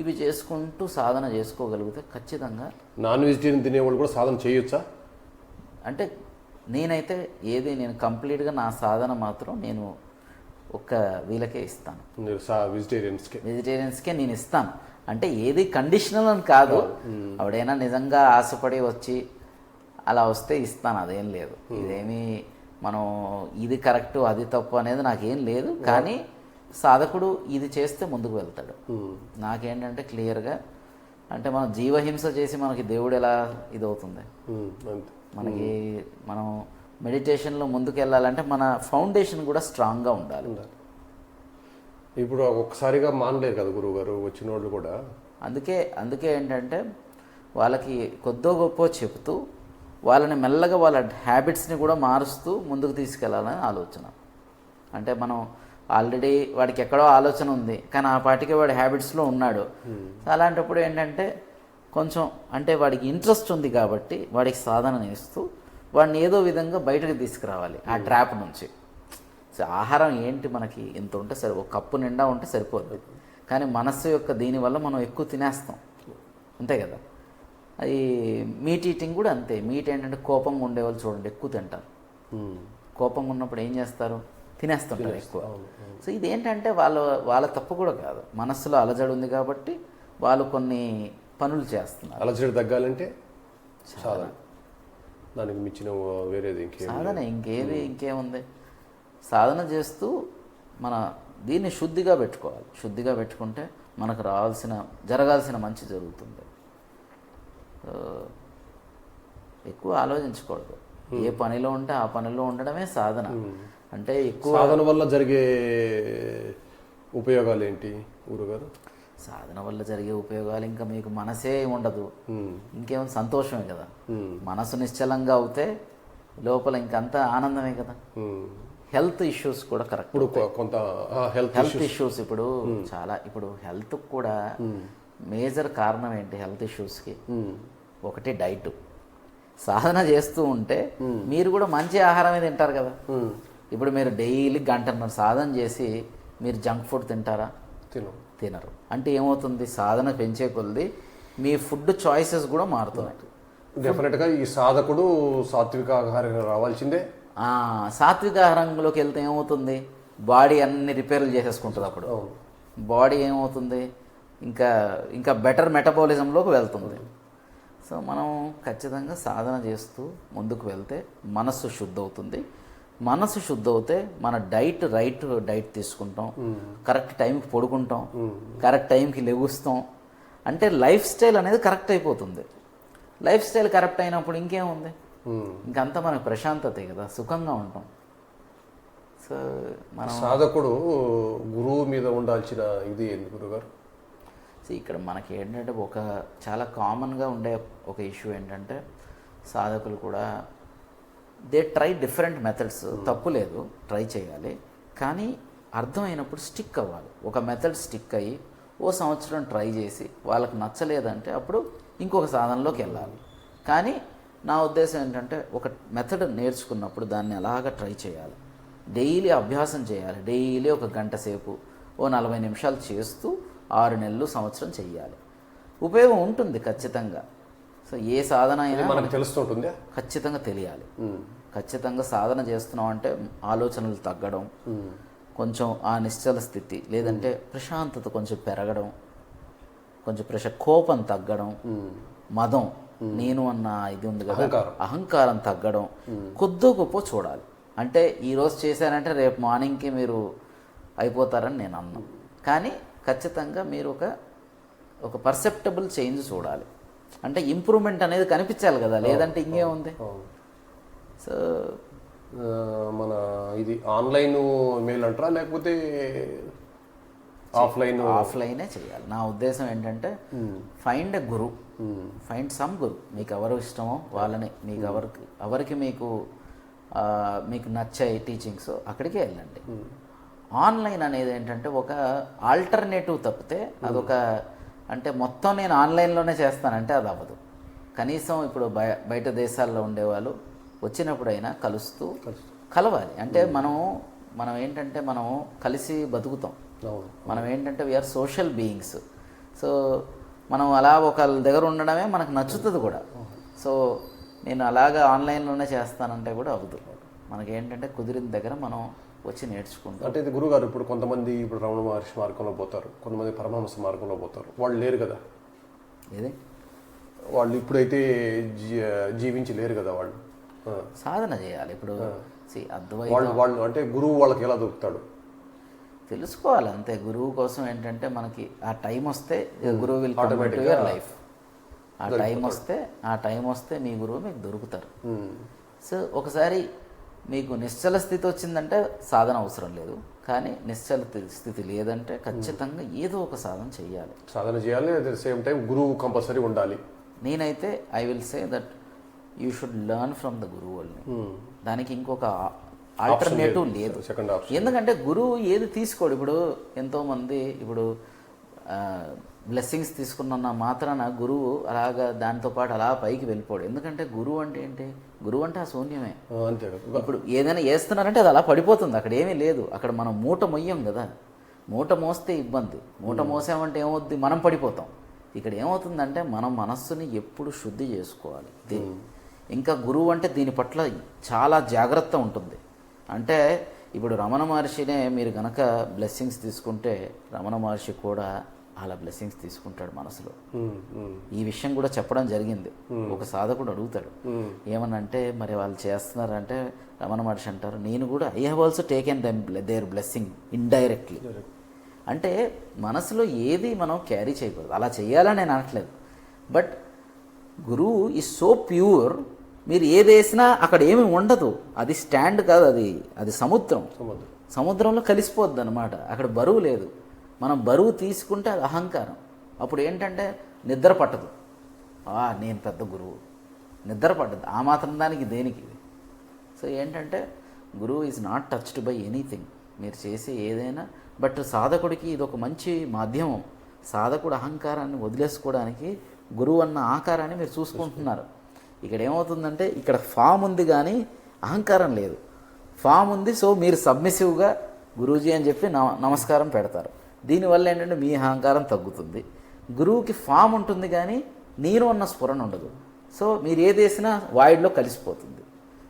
ఇవి చేసుకుంటూ సాధన చేసుకోగలిగితే ఖచ్చితంగా. నాన్ వెజిటేరియన్ తినేవాళ్ళు కూడా సాధన చేయొచ్చా? అంటే నేను కంప్లీట్గా నా సాధన మాత్రం నేను ఒక్క వీళ్ళకే ఇస్తాను, వెజిటేరియన్స్కే నేను ఇస్తాను. అంటే ఏది కండిషనల్ అని కాదు, ఆవిడైనా నిజంగా ఆశపడి వచ్చి అలా వస్తే ఇస్తాను, అదేం లేదు. ఇదేమీ మనం ఇది కరెక్ట్ అది తప్పు అనేది నాకేం లేదు. కానీ సాధకుడు ఇది చేస్తే ముందుకు వెళ్తాడు. నాకేంటంటే క్లియర్గా అంటే మనం జీవహింస చేసి మనకి దేవుడు ఎలా ఇదవుతుంది? మనకి మనం మెడిటేషన్లో ముందుకు వెళ్ళాలంటే మన ఫౌండేషన్ కూడా స్ట్రాంగ్గా ఉండాలి. ఇప్పుడు ఒక్కసారిగా మానలేరు కదా గురువు గారు వచ్చిన వాళ్ళు కూడా. అందుకే ఏంటంటే వాళ్ళకి కొద్దో గొప్ప చెబుతూ వాళ్ళని మెల్లగా వాళ్ళ హ్యాబిట్స్ని కూడా మారుస్తూ ముందుకు తీసుకెళ్లాలని ఆలోచన. అంటే మనం ఆల్రెడీ వాడికి ఎక్కడో ఆలోచన ఉంది కానీ ఆ పాటికే వాడి హ్యాబిట్స్లో ఉన్నాడు. అలాంటప్పుడు ఏంటంటే కొంచెం అంటే వాడికి ఇంట్రెస్ట్ ఉంది కాబట్టి వాడికి సాధన నేస్తూ వాడిని ఏదో విధంగా బయటకు తీసుకురావాలి ఆ ట్రాప్ నుంచి. సో ఆహారం ఏంటి, మనకి ఎంత ఉంటే ఒక కప్పు నిండా ఉంటే సరిపోద్ది, కానీ మనస్సు యొక్క దీనివల్ల మనం ఎక్కువ తినేస్తాం, అంతే కదా. అది మీట్ ఈటింగ్ కూడా అంతే. మీట్ ఏంటంటే కోపంగా ఉండేవాళ్ళు చూడండి ఎక్కువ తింటారు. కోపంగా ఉన్నప్పుడు ఏం చేస్తారు? తినేస్తుంటారు ఎక్కువ. సో ఇదేంటంటే వాళ్ళ తప్పు కూడా కాదు, మనస్సులో అలజడి ఉంది కాబట్టి వాళ్ళు కొన్ని పనులు చేస్తున్నారు. అలజడి తగ్గాలంటే సాధన, దానికి మించిన వేరేది సాధన ఇంకేముంది? సాధన చేస్తూ మన దీన్ని శుద్ధిగా పెట్టుకోవాలి. శుద్ధిగా పెట్టుకుంటే మనకు జరగాల్సిన మంచి జరుగుతుంది. ఎక్కువ ఆలోచించకూడదు, ఏ పనిలో ఉంటే ఆ పనిలో ఉండడమే సాధన. అంటే ఎక్కువ సాధన వల్ల జరిగే ఉపయోగాలు ఏంటి గురుగారు? సాధన వల్ల జరిగే ఉపయోగాలు ఇంకా మీకు మనసే ఉండదు, ఇంకేమో సంతోషమే కదా. మనసు నిశ్చలంగా అవుతే లోపల ఇంకంతా ఆనందమే కదా. హెల్త్ ఇష్యూస్ కూడా కరెక్ట్. కొంత హెల్త్ ఇష్యూస్ ఇప్పుడు చాలా, ఇప్పుడు హెల్త్ కూడా మేజర్ కారణం ఏంటి హెల్త్ ఇష్యూస్కి? ఒకటి డైట్. సాధన చేస్తూ ఉంటే మీరు కూడా మంచి ఆహారమే తింటారు కదా. ఇప్పుడు మీరు డైలీ 1.5 గంట సాధన చేసి మీరు జంక్ ఫుడ్ తింటారా? తినరు. అంటే ఏమవుతుంది? సాధన పెంచే కొద్ది మీ ఫుడ్ చాయిసెస్ కూడా మారుతున్నాయి. డెఫినెట్గా ఈ సాధకుడు సాత్విక ఆహారం రావాల్సిందే. సాత్విక ఆహారంలోకి వెళ్తే ఏమవుతుంది? బాడీ అన్ని రిపేర్లు చేసేసుకుంటుంది. అప్పుడు బాడీ ఏమవుతుంది? ఇంకా బెటర్ మెటబాలిజంలోకి వెళ్తుంది. సో మనం ఖచ్చితంగా సాధన చేస్తూ ముందుకు వెళ్తే మనస్సు శుద్ధి అవుతుంది. మనసు శుద్ధి అవుతే మన రైట్ డైట్ తీసుకుంటాం, కరెక్ట్ టైంకి పడుకుంటాం, కరెక్ట్ టైంకి లెగుస్తాం. అంటే లైఫ్ స్టైల్ అనేది కరెక్ట్ అయిపోతుంది. లైఫ్ స్టైల్ కరెక్ట్ అయినప్పుడు ఇంకేముంది, ఇంకంతా మనకు ప్రశాంతతే కదా, సుఖంగా ఉంటాం. సో మనం సాధకుడు గురువు మీద ఉండాల్సిన ఇది ఏంది గురుగారు? ఇక్కడ మనకి ఏంటంటే చాలా కామన్గా ఉండే ఒక ఇష్యూ ఏంటంటే సాధకులు కూడా దే ట్రై డిఫరెంట్ మెథడ్స్, తప్పు లేదు, ట్రై చేయాలి, కానీ అర్థమైనప్పుడు స్టిక్ అవ్వాలి. ఒక మెథడ్ స్టిక్ అయ్యి ఓ సంవత్సరం ట్రై చేసి వాళ్ళకి నచ్చలేదంటే అప్పుడు ఇంకొక సాధనలోకి వెళ్ళాలి. కానీ నా ఉద్దేశం ఏంటంటే ఒక మెథడ్ నేర్చుకున్నప్పుడు దాన్ని అలాగా ట్రై చేయాలి, డైలీ అభ్యాసం చేయాలి. డైలీ ఒక గంట సేపు ఓ 40 నిమిషాలు చేస్తూ 6 నెలలు సంవత్సరం చెయ్యాలి. ఉపయోగం ఉంటుంది ఖచ్చితంగా. సో ఏ సాధన అయినా మనకు తెలుస్తుంటుంది, ఖచ్చితంగా తెలియాలి. ఖచ్చితంగా సాధన చేస్తున్నాం అంటే ఆలోచనలు తగ్గడం, కొంచెం ఆ నిశ్చల స్థితి లేదంటే ప్రశాంతత కొంచెం పెరగడం, కొంచెం కోపం తగ్గడం, మదం నేను అన్న ఇది ఉంది కదా అహంకారం తగ్గడం, కొద్దో గొప్ప చూడాలి. అంటే ఈరోజు చేశారంటే రేపు మార్నింగ్కి మీరు అయిపోతారని నేను అన్నాను, కానీ ఖచ్చితంగా మీరు ఒక పర్సెప్టబుల్ చేంజ్ చూడాలి. అంటే ఇంప్రూవ్మెంట్ అనేది కనిపించాలి కదా, లేదంటే ఇంకేముంది. సో మన ఇది ఆన్లైన్ మెయిల్ అంటారా లేకపోతే ఆఫ్లైనే చేయాలి. నా ఉద్దేశం ఏంటంటే find a guru, find some guru, మీకు ఎవరు ఇష్టమో వాళ్ళని, మీకు ఎవరికి మీకు నచ్చే టీచింగ్స్ అక్కడికే వెళ్ళండి. ఆన్లైన్ అనేది ఏంటంటే ఒక ఆల్టర్నేటివ్ తప్పితే అదొక అంటే మొత్తం నేను ఆన్లైన్లోనే చేస్తానంటే అది అవ్వదు. కనీసం ఇప్పుడు బయట దేశాల్లో ఉండేవాళ్ళు వచ్చినప్పుడైనా కలవాలి. అంటే మనం ఏంటంటే మనం కలిసి బతుకుతాం, మనం ఏంటంటే వీఆర్ సోషల్ బీయింగ్స్. సో మనం అలా ఒకళ్ళ దగ్గర ఉండడమే మనకు నచ్చుతుంది కూడా. సో నేను అలాగా ఆన్లైన్లోనే చేస్తానంటే కూడా అవ్వదు. మనకేంటంటే కుదిరిన దగ్గర మనం వచ్చి నేర్చుకుంటాం. అంటే ఇది గురుగారు ఇప్పుడు కొంతమంది ఇప్పుడు రమణ మహర్షి మార్గంలో పోతారు, కొంతమంది పరమహంస మార్గంలో పోతారు, వాళ్ళు లేరు కదా, ఏది వాళ్ళు ఇప్పుడైతే జీవించి లేరు కదా, వాళ్ళు సాధన చేయాలి. ఇప్పుడు వాళ్ళు అంటే గురువు వాళ్ళకి ఎలా దొరుకుతాడు తెలుసుకోవాలి అంతే. గురువు కోసం ఏంటంటే మనకి ఆ టైం వస్తే గురువు will come to your life. ఆ టైం వస్తే మీ గురువు మీకు దొరుకుతారు. సో ఒకసారి మీకు నిశ్చల స్థితి వచ్చిందంటే సాధన అవసరం లేదు, కానీ నిశ్చల స్థితి లేదంటే ఖచ్చితంగా ఏదో ఒక సాధన చేయాలి. అట్ ద సేమ్ టైం గురువు కంపల్సరీ ఉండాలి. నేనైతే I will say that you should learn from the గురువు ఓన్లీ. దానికి ఇంకొక ఆల్టర్నేటివ్ లేదు. ఎందుకంటే గురువు ఏది తీసుకోడు. ఇప్పుడు ఎంతోమంది ఇప్పుడు బ్లెస్సింగ్స్ తీసుకున్న మాత్రాన గురువు అలాగా దాంతో పాటు అలా పైకి వెళ్ళిపోడు. ఎందుకంటే గురువు అంటే ఏంటి, గురువు అంటే ఆ శూన్యమే. ఇప్పుడు ఏదైనా వేస్తున్నారంటే అది అలా పడిపోతుంది, అక్కడ ఏమీ లేదు. అక్కడ మనం మూట మొయ్యం కదా, మూట మోస్తే ఇబ్బంది, మూట మోసామంటే ఏమవుద్ది, మనం పడిపోతాం. ఇక్కడ ఏమవుతుందంటే మనం మనస్సుని ఎప్పుడు శుద్ధి చేసుకోవాలి. ఇంకా గురువు అంటే దీని పట్ల చాలా జాగ్రత్త ఉంటుంది. అంటే ఇప్పుడు రమణ మహర్షినే మీరు గనక బ్లెస్సింగ్స్ తీసుకుంటే రమణ మహర్షి కూడా అలా బ్లెస్సింగ్స్ తీసుకుంటాడు మనసులో. ఈ విషయం కూడా చెప్పడం జరిగింది. ఒక సాధకుడు అడుగుతాడు ఏమనంటే మరి వాళ్ళు చేస్తున్నారంటే రమణ మహర్షి అంటారు నేను కూడా I have also taken their blessing indirectly. అంటే మనసులో ఏది మనం క్యారీ చేయకూడదు, అలా చేయాలని నేను అనట్లేదు. బట్ గురువు ఈజ్ సో ప్యూర్, మీరు ఏది వేసినా అక్కడ ఏమి ఉండదు, అది స్టాండ్ కాదు, అది సముద్రంలో కలిసిపోద్ది అనమాట. అక్కడ బరువు లేదు. మనం బరువు తీసుకుంటే అది అహంకారం. అప్పుడు ఏంటంటే నిద్ర పట్టదు. నేను పెద్ద గురువు, నిద్ర పట్టదు ఆ మాత్రం దానికి దేనికి. సో ఏంటంటే గురువు is not touched by anything, మీరు చేసే ఏదైనా. బట్ సాధకుడికి ఇది ఒక మంచి మాధ్యమం. సాధకుడు అహంకారాన్ని వదిలేసుకోవడానికి గురువు అన్న ఆకారాన్ని మీరు చూసుకుంటున్నారు. ఇక్కడ ఏమవుతుందంటే ఇక్కడ ఫామ్ ఉంది కానీ అహంకారం లేదు. ఫామ్ ఉంది, సో మీరు సబ్మిసివ్గా గురూజీ అని చెప్పి నమస్కారం పెడతారు. దీనివల్ల ఏంటంటే మీ అహంకారం తగ్గుతుంది. గురువుకి ఫామ్ ఉంటుంది కానీ నేను అన్న స్ఫురణ ఉండదు. సో మీరు ఏది వేసినా వాయిడ్లో కలిసిపోతుంది.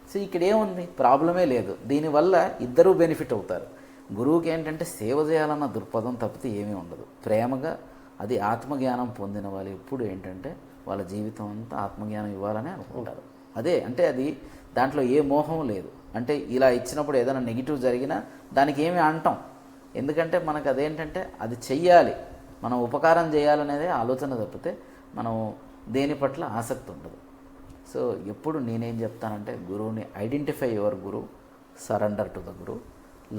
సో ఇక్కడ ఏముంది, ప్రాబ్లమే లేదు. దీనివల్ల ఇద్దరూ బెనిఫిట్ అవుతారు. గురువుకి ఏంటంటే సేవ చేయాలన్న దృక్పథం తప్పితే ఏమీ ఉండదు. ప్రేమగా అది ఆత్మజ్ఞానం పొందిన వాళ్ళు ఎప్పుడు ఏంటంటే వాళ్ళ జీవితం అంతా ఆత్మజ్ఞానం ఇవ్వాలని అనుకుంటారు. అదే అంటే అది దాంట్లో ఏ మోహం లేదు. అంటే ఇలా ఇచ్చినప్పుడు ఏదైనా నెగిటివ్ జరిగినా దానికి ఏమి అంటాం, ఎందుకంటే మనకు అదేంటంటే అది చెయ్యాలి, మనం ఉపకారం చేయాలనేదే ఆలోచన తప్పితే మనం దేని పట్ల ఆసక్తి ఉండదు. సో ఎప్పుడు నేనేం చెప్తానంటే గురువుని identify your Guru, surrender to the Guru,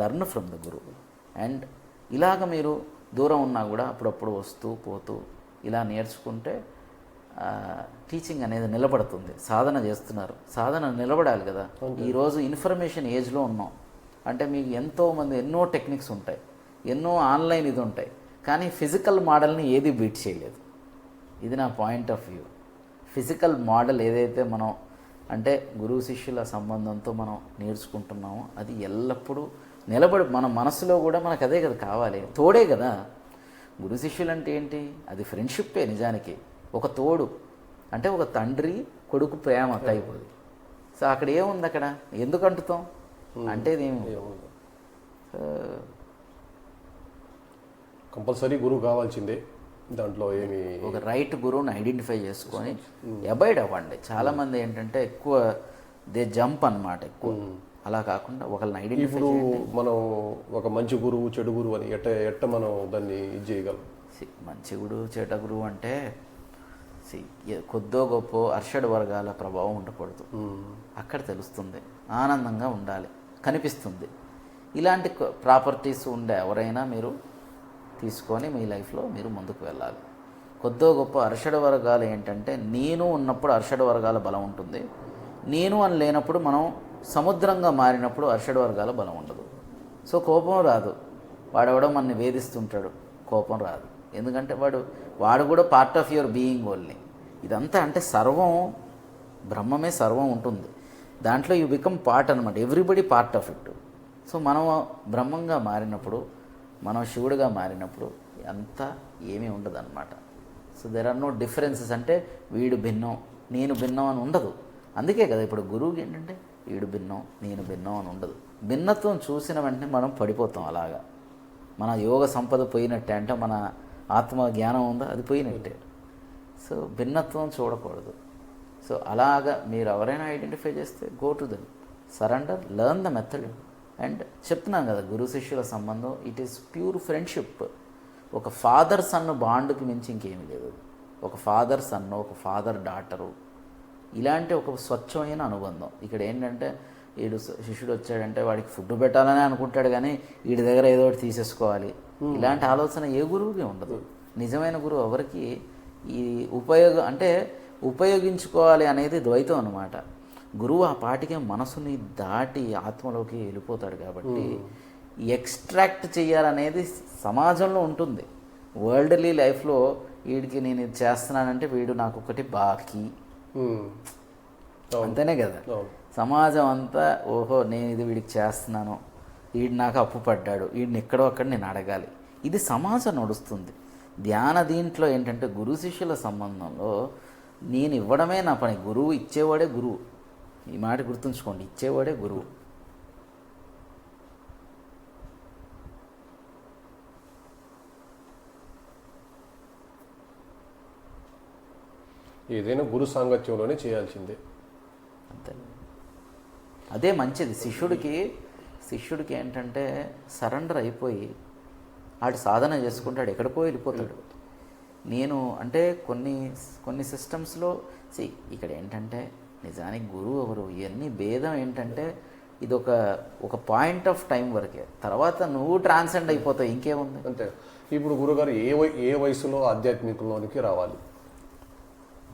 learn from the Guru. And ఇలాగ మీరు దూరం ఉన్నా కూడా అప్పుడప్పుడు వస్తూ పోతూ ఇలా నేర్చుకుంటే టీచింగ్ అనేది నిలబడుతుంది. సాధన చేస్తున్నారు, సాధన నిలబడాలి కదా. ఈరోజు ఇన్ఫర్మేషన్ ఏజ్లో ఉన్నాం. అంటే మీకు ఎంతోమంది ఎన్నో టెక్నిక్స్ ఉంటాయి, ఎన్నో ఆన్లైన్ ఇది ఉంటాయి, కానీ ఫిజికల్ మోడల్ని ఏది బీట్ చేయలేదు. ఇది నా point of view. Physical model ఏదైతే మనం అంటే గురువు శిష్యుల సంబంధంతో మనం నేర్చుకుంటున్నామో అది ఎల్లప్పుడూ నిలబడి మన మనసులో కూడా మనకు అదే కదా కావాలి, తోడే కదా. గురు శిష్యులు అంటే ఏంటి? అది ఫ్రెండ్షిప్పే నిజానికి. ఒక తోడు అంటే ఒక తండ్రి కొడుకు ప్రేమ టైప్. సో అక్కడ ఏముంది? అక్కడ ఎందుకు అంటుతాం అంటే కంపల్సరీ గురువు కావాల్సిందే. దాంట్లో ఏమి ఒక రైట్ గురువుని ఐడెంటిఫై చేసుకొని అవాయిడ్ అవ్వండి. చాలామంది ఏంటంటే ఎక్కువ దే జంప్ అన్నమాట ఎక్కువ. అలా కాకుండా ఒకళ్ళని ఐడెంటిఫై. ఇప్పుడు మనం ఒక మంచి గురువు చెడు గురువు అని ఎట్ట మనం దాన్ని ఇది చేయగలం? మంచి గురువు చెడ్డ గురువు అంటే కొద్దో గొప్ప అర్షడ్ వర్గాల ప్రభావం ఉండకూడదు. అక్కడ తెలుస్తుంది. ఆనందంగా ఉండాలి, కనిపిస్తుంది. ఇలాంటి ప్రాపర్టీస్ ఉండే ఎవరైనా మీరు తీసుకొని మీ లైఫ్లో మీరు ముందుకు వెళ్ళాలి. కొద్దో గొప్ప అర్షడ్ వర్గాలు ఏంటంటే నేను ఉన్నప్పుడు అర్షడ్ వర్గాల బలం ఉంటుంది, నేను అని లేనప్పుడు మనం సముద్రంగా మారినప్పుడు అర్షడ్ వర్గాల బలం ఉండదు. సో కోపం రాదు. వాడెవడో మనని వేధిస్తుంటాడు, కోపం రాదు. ఎందుకంటే వాడు కూడా part of your being only. ఇదంతా అంటే సర్వం బ్రహ్మమే సర్వం ఉంటుంది. దాంట్లో యూ బికమ్ పార్ట్ అనమాట. Everybody part of it. So మనం బ్రహ్మంగా మారినప్పుడు, మనం శివుడిగా మారినప్పుడు అంతా ఏమీ ఉండదు అనమాట. So there are no differences. అంటే వీడు భిన్నం నేను భిన్నం అని ఉండదు. అందుకే కదా ఇప్పుడు గురువుకి ఏంటంటే వీడు భిన్నం నేను భిన్నం అని ఉండదు. భిన్నత్వం చూసిన వెంటనే మనం పడిపోతాం. అలాగా మన యోగ సంపద పోయినట్టే. అంటే మన ఆత్మ జ్ఞానం ఉందా, అది పోయినట్టే. సో భిన్నత్వం చూడకూడదు. సో అలాగా మీరు ఎవరైనా ఐడెంటిఫై చేస్తే go to them, surrender, learn the method. And చెప్తున్నాం కదా గురు శిష్యుల సంబంధం ఇట్ ఈస్ ప్యూర్ ఫ్రెండ్షిప్. ఒక ఫాదర్ సన్ బాండ్కి మించి ఇంకేమీ లేదు. ఒక ఫాదర్ సన్ను, ఒక ఫాదర్ డాటరు, ఇలాంటి ఒక స్వచ్ఛమైన అనుబంధం. ఇక్కడ ఏంటంటే వీడు శిష్యుడు వచ్చాడంటే వాడికి ఫుడ్ పెట్టాలని అనుకుంటాడు, కానీ వీడి దగ్గర ఏదో ఒకటి తీసేసుకోవాలి, ఇలాంటి ఆలోచన ఏ గురువుకి ఉండదు. నిజమైన గురువు ఎవరికి ఈ ఉపయోగించుకోవాలి అనేది ద్వైతం అనమాట. గురువు ఆ పాటికే మనసుని దాటి ఆత్మలోకి వెళ్ళిపోతాడు. కాబట్టి ఎక్స్ట్రాక్ట్ చేయాలనేది సమాజంలో ఉంటుంది. వరల్డ్లీ లైఫ్లో వీడికి నేను ఇది చేస్తున్నానంటే వీడు నాకు ఒకటి బాకీ, అంతేనే కదా. సమాజం అంతా ఓహో నేను ఇది వీడికి చేస్తున్నాను, వీడు నాకు అప్పు పడ్డాడు, వీడిని ఎక్కడో అక్కడ నేను అడగాలి, ఇది సమాజం నడుస్తుంది. ధ్యాన దీంట్లో ఏంటంటే గురు శిష్యుల సంబంధంలో నేను ఇవ్వడమే నా పని. గురువు ఇచ్చేవాడే గురువు. ఈ మాట గుర్తుంచుకోండి, ఇచ్చేవాడే గురువు. ఏదైనా గురు సాంగత్యంలోనే చేయాల్సిందే. అంతే, అదే మంచిది. శిష్యుడికి ఏంటంటే సరెండర్ అయిపోయి ఆడు సాధన చేసుకుంటాడు, ఎక్కడికో వెళ్ళిపోతాడు. నేను అంటే కొన్ని సిస్టమ్స్లో ఇక్కడ ఏంటంటే నిజానికి గురువు ఎవరు ఇవన్నీ భేదం ఏంటంటే ఇది ఒక పాయింట్ ఆఫ్ టైం వరకే. తర్వాత నువ్వు ట్రాన్సెండ్ అయిపోతావు, ఇంకేముంది. అంతే. ఇప్పుడు గురుగారు ఏ వయసులో ఆధ్యాత్మికంలోనికి రావాలి?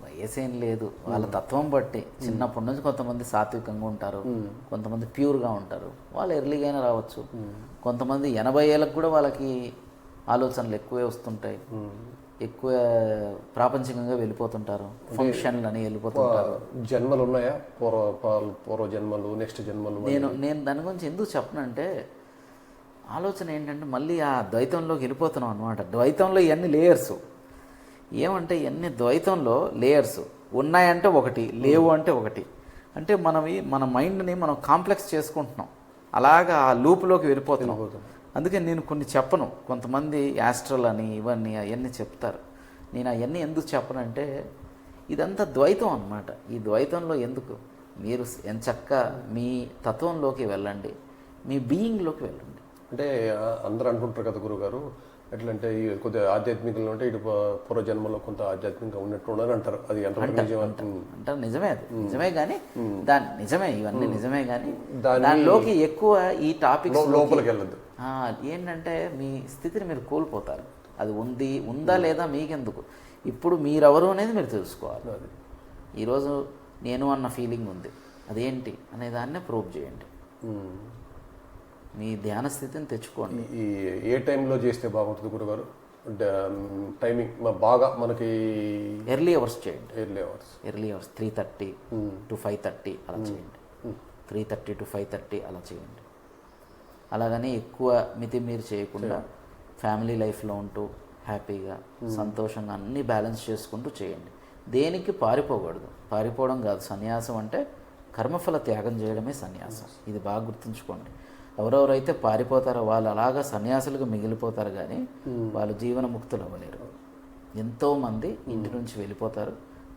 వయసేం లేదు, వాళ్ళ తత్వం బట్టి. చిన్నప్పటి నుంచి కొంతమంది సాత్వికంగా ఉంటారు, కొంతమంది ప్యూర్గా ఉంటారు, వాళ్ళు ఎర్లీగా అయినా రావచ్చు. కొంతమంది 80 ఏళ్ళకు కూడా వాళ్ళకి ఆలోచనలు ఎక్కువే వస్తుంటాయి, ఎక్కువ ప్రాపంచికంగా వెళ్ళిపోతుంటారు, ఫంక్షన్లు అని వెళ్ళిపోతుంటారు. జన్మలు ఉన్నాయా? పూర్వ జన్మలు, నెక్స్ట్ జన్మలు? నేను దాని గురించి ఎందుకు చెప్పనంటే ఆలోచన ఏంటంటే మళ్ళీ ఆ ద్వైతంలోకి వెళ్ళిపోతున్నాం అనమాట. ద్వైతంలో ఇవన్నీ లేయర్స్. ఏమంటే ఇవన్నీ ద్వైతంలో లేయర్స్ ఉన్నాయంటే ఒకటి, లేవు అంటే ఒకటి. అంటే మన మైండ్ని మనం కాంప్లెక్స్ చేసుకుంటున్నాం, అలాగా ఆ లూప్లోకి వెళ్ళిపోతున్నాం. అందుకే నేను కొన్ని చెప్పను. కొంతమంది యాస్ట్రల్ అని ఇవన్నీ అవన్నీ చెప్తారు. నేను అవన్నీ ఎందుకు చెప్పనంటే ఇదంతా ద్వైతం అన్నమాట. ఈ ద్వైతంలో ఎందుకు మీరు ఎంచక్కా మీ తత్వంలోకి వెళ్ళండి, మీ బీయింగ్లోకి వెళ్ళండి. అంటే అందరూ అంటుంటారు కదా గురుగారు, ఎట్లంటే ఈ కొద్దిగా ఆధ్యాత్మికంలో ఉంటే ఇటు పూర్వజన్మలో కొంత ఆధ్యాత్మికంగా ఉన్నట్టు ఉండని అంటారు. అది ఎంతవరకు నిజం అంటారు? నిజమే, అది నిజమే. కానీ నిజమే, ఇవన్నీ నిజమే. కానీ దానిలోకి ఎక్కువ ఈ టాపిక్స్ లోపలికి వెళ్ళదు. ఏంటంటే మీ స్థితిని మీరు కోల్పోతారు. అది ఉందా లేదా మీకెందుకు, ఇప్పుడు మీరెవరు అనేది మీరు తెలుసుకోవాలి. అది ఈరోజు నేను అన్న ఫీలింగ్ ఉంది, అదేంటి అనే దాన్నే ప్రూవ్ చేయండి. మీ ధ్యాన స్థితిని తెచ్చుకోండి. ఈ ఏ టైంలో చేస్తే బాగుంటుంది గురుగారు? టైమింగ్ బాగా మనకి ఎర్లీ అవర్స్ చేయండి. ఎర్లీ అవర్స్ 3:30 to 5:30 అలా చేయండి. 3:30 to 5:30 అలా చేయండి. అలాగని ఎక్కువ మీరు చేయకుండా ఫ్యామిలీ లైఫ్లో ఉంటూ హ్యాపీగా సంతోషంగా అన్నీ బ్యాలెన్స్ చేసుకుంటూ చేయండి. దేనికి పారిపోకూడదు. పారిపోవడం కాదు సన్యాసం అంటే, కర్మఫల త్యాగం చేయడమే సన్యాసం. ఇది బాగా గుర్తుంచుకోండి. ఎవరెవరైతే పారిపోతారో వాళ్ళు అలాగా సన్యాసులుగా మిగిలిపోతారు, కానీ వాళ్ళు జీవన ముక్తులు అవ్వలేరు. ఎంతోమంది ఇంటి నుంచి వెళ్ళిపోతారు,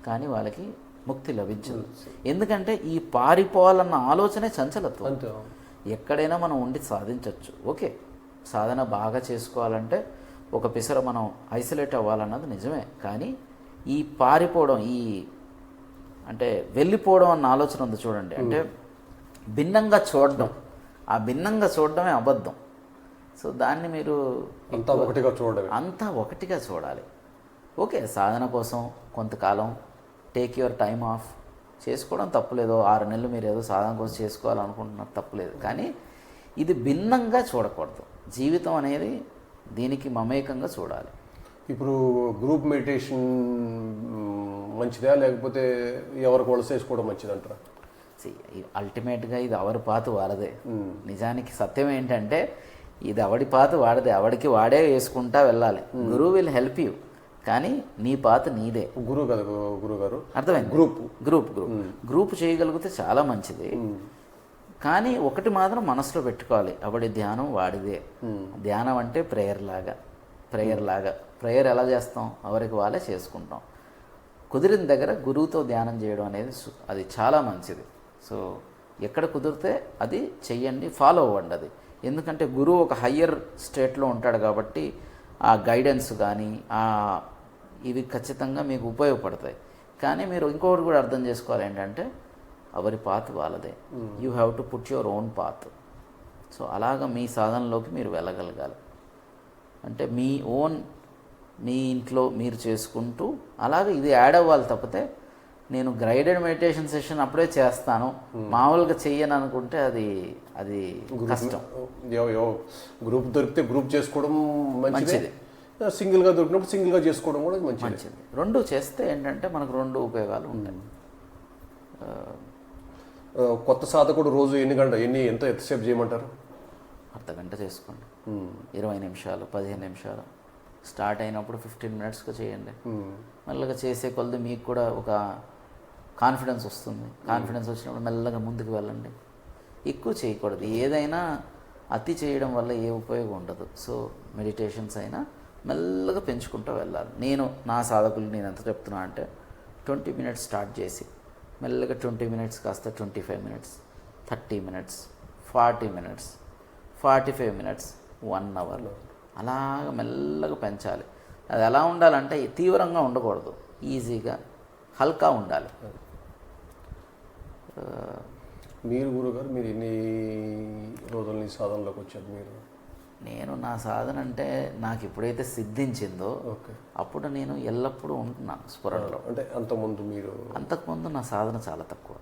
కానీ వాళ్ళకి ముక్తి లభించదు. ఎందుకంటే ఈ పారిపోవాలన్న ఆలోచనే చంచలత్వం. ఎక్కడైనా మనం ఉండి సాధించవచ్చు. ఓకే, సాధన బాగా చేసుకోవాలంటే ఒక పిసర మనం ఐసోలేట్ అవ్వాలన్నది నిజమే. కానీ ఈ పారిపోవడం, అంటే వెళ్ళిపోవడం అన్న ఆలోచన ఉంది చూడండి, అంటే భిన్నంగా చూడడం, ఆ భిన్నంగా చూడడమే అబద్ధం. సో దాన్ని మీరు అంతా ఒకటిగా చూడాలి. ఓకే, సాధన కోసం కొంతకాలం టేక్ యువర్ టైమ్ ఆఫ్ చేసుకోవడం తప్పులేదు. 6 నెలలు మీరు ఏదో సాధన కోసం చేసుకోవాలనుకుంటున్నారు, తప్పులేదు. కానీ ఇది భిన్నంగా చూడకూడదు. జీవితం అనేది దీనికి మమేకంగా చూడాలి. ఇప్పుడు గ్రూప్ మెడిటేషన్ మంచిదా, లేకపోతే ఎవరికి వాళ్ళు చేసుకోవడం మంచిదంటారా? అల్టిమేట్గా ఇది ఎవరి పాత వాడదే. నిజానికి సత్యం ఏంటంటే ఇది ఎవడి పాత వాడదే. ఎవడికి వాడే వేసుకుంటా వెళ్ళాలి. గురువు విల్ హెల్ప్ యూ, కానీ నీ పాత నీదే. గురుగారు అర్థమైంది? గ్రూప్ చేయగలిగితే చాలా మంచిది. కానీ ఒకటి మాత్రం మనసులో పెట్టుకోవాలి, ఎవడి ధ్యానం వాడిదే. ధ్యానం అంటే ప్రేయర్ లాగా. ప్రేయర్ ఎలా చేస్తాం? ఎవరికి వాళ్ళే చేసుకుంటాం. కుదిరిన దగ్గర గురువుతో ధ్యానం చేయడం అనేది అది చాలా మంచిది. సో ఎక్కడ కుదిరితే అది చెయ్యండి, ఫాలో అవ్వండి అది. ఎందుకంటే గురువు ఒక హయ్యర్ స్టేట్లో ఉంటాడు కాబట్టి ఆ గైడెన్స్ కానీ ఇవి ఖచ్చితంగా మీకు ఉపయోగపడతాయి. కానీ మీరు ఇంకొకటి కూడా అర్థం చేసుకోవాలి, ఏంటంటే ఎవరి పాత్ వాళ్ళదే. You have to put your own path. So అలాగా మీ సాధనలోకి మీరు వెళ్ళగలగాలి. అంటే మీ ఇంట్లో మీరు చేసుకుంటూ అలాగే ఇది యాడ్ అవ్వాలి. తప్పితే నేను గైడెడ్ మెడిటేషన్ సెషన్ అప్పుడే చేస్తాను, మామూలుగా చెయ్యను అనుకుంటే అది కష్టం. గ్రూప్ దొరికితే గ్రూప్ చేసుకోవడం మంచిది, సింగిల్గా దొరికినప్పుడు సింగిల్గా చేసుకోవడం కూడా మంచిది. రెండు చేస్తే ఏంటంటే మనకు 2 ఉపయోగాలు ఉంటాయి. కొత్త సాధకుడు రోజు ఎంతసేపు చేయమంటారు? అర్ధగంట చేసుకోండి, 20 నిమిషాలు, 15 నిమిషాలు. స్టార్ట్ అయినప్పుడు 15 మినిట్స్గా చేయండి. మెల్లగా చేసే కొలది మీకు కూడా ఒక కాన్ఫిడెన్స్ వస్తుంది. కాన్ఫిడెన్స్ వచ్చినప్పుడు మెల్లగా ముందుకు వెళ్ళండి. ఎక్కువ చేయకూడదు. ఏదైనా అతి చేయడం వల్ల ఏ ఉపయోగం ఉండదు. సో మెడిటేషన్స్ అయినా మెల్లగా పెంచుకుంటూ వెళ్ళాలి. నా సాధకులు నేను ఎంత చెప్తున్నా అంటే 20 మినిట్స్ స్టార్ట్ చేసి మెల్లగా 20 మినిట్స్ కాస్త 25 minutes, 30 minutes, 40 minutes, 45 minutes, 1 hour అలాగ మెల్లగా పెంచాలి. అది ఎలా ఉండాలంటే తీవ్రంగా ఉండకూడదు, ఈజీగా హల్కా ఉండాలి. మీరు గురుగారు మీరు ఎన్ని రోజుల నుంచి సాధనలోకి వచ్చారు? నేను నా సాధన అంటే నాకు ఎప్పుడైతే సిద్ధించిందో అప్పుడు నేను ఎల్లప్పుడూ ఉంటున్నాను స్ఫురణలో. అంటే అంతకుముందు నా సాధన చాలా తక్కువ.